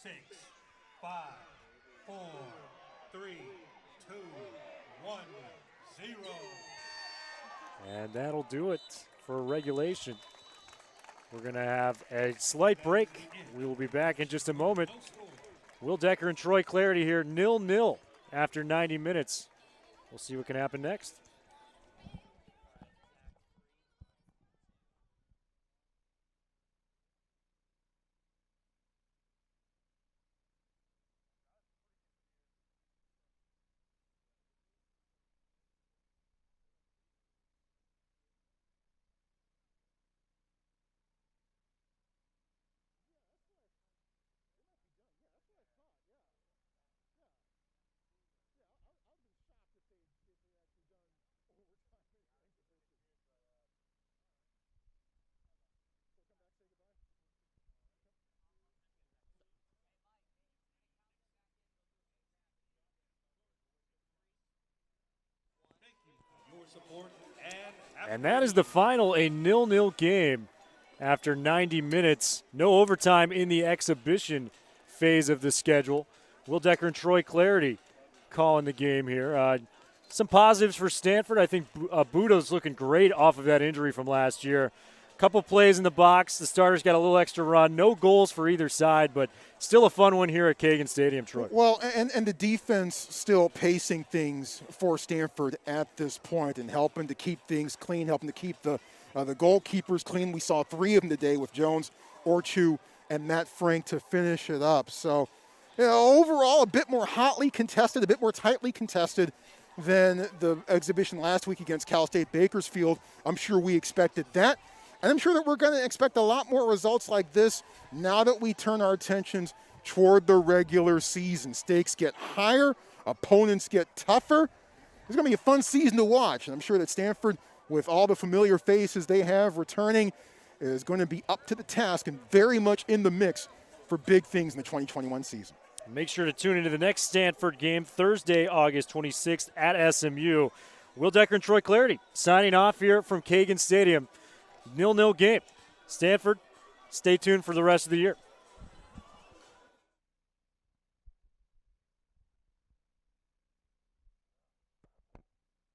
S3: 6, 5, 4, 3, 2, 1, 0.
S2: And that'll do it for regulation. We're going to have a slight break. We will be back in just a moment. Will Decker and Troy Clarity here 0-0 after 90 minutes. We'll see what can happen next. And that is the final, a 0-0 game after 90 minutes. No overtime in the exhibition phase of the schedule. Will Decker and Troy Clarity calling the game here. Some positives for Stanford. I think Budo's looking great off of that injury from last year. Couple plays in the box. The starters got a little extra run. No goals for either side, but still a fun one here at Kagan Stadium, Troy.
S1: Well, and the defense still pacing things for Stanford at this point and helping to keep things clean, helping to keep the goalkeepers clean. We saw 3 of them today with Jones, Orchu, and Matt Frank to finish it up. So, overall, a bit more hotly contested, a bit more tightly contested than the exhibition last week against Cal State Bakersfield. I'm sure we expected that. And I'm sure that we're going to expect a lot more results like this now that we turn our attentions toward the regular season. Stakes get higher, opponents get tougher. It's going to be a fun season to watch. And I'm sure that Stanford, with all the familiar faces they have returning, is going to be up to the task and very much in the mix for big things in the 2021 season.
S2: Make sure to tune into the next Stanford game Thursday, August 26th at SMU. Will Decker and Troy Clarity signing off here from Kagan Stadium. 0-0 game. Stanford, stay tuned for the rest of the year.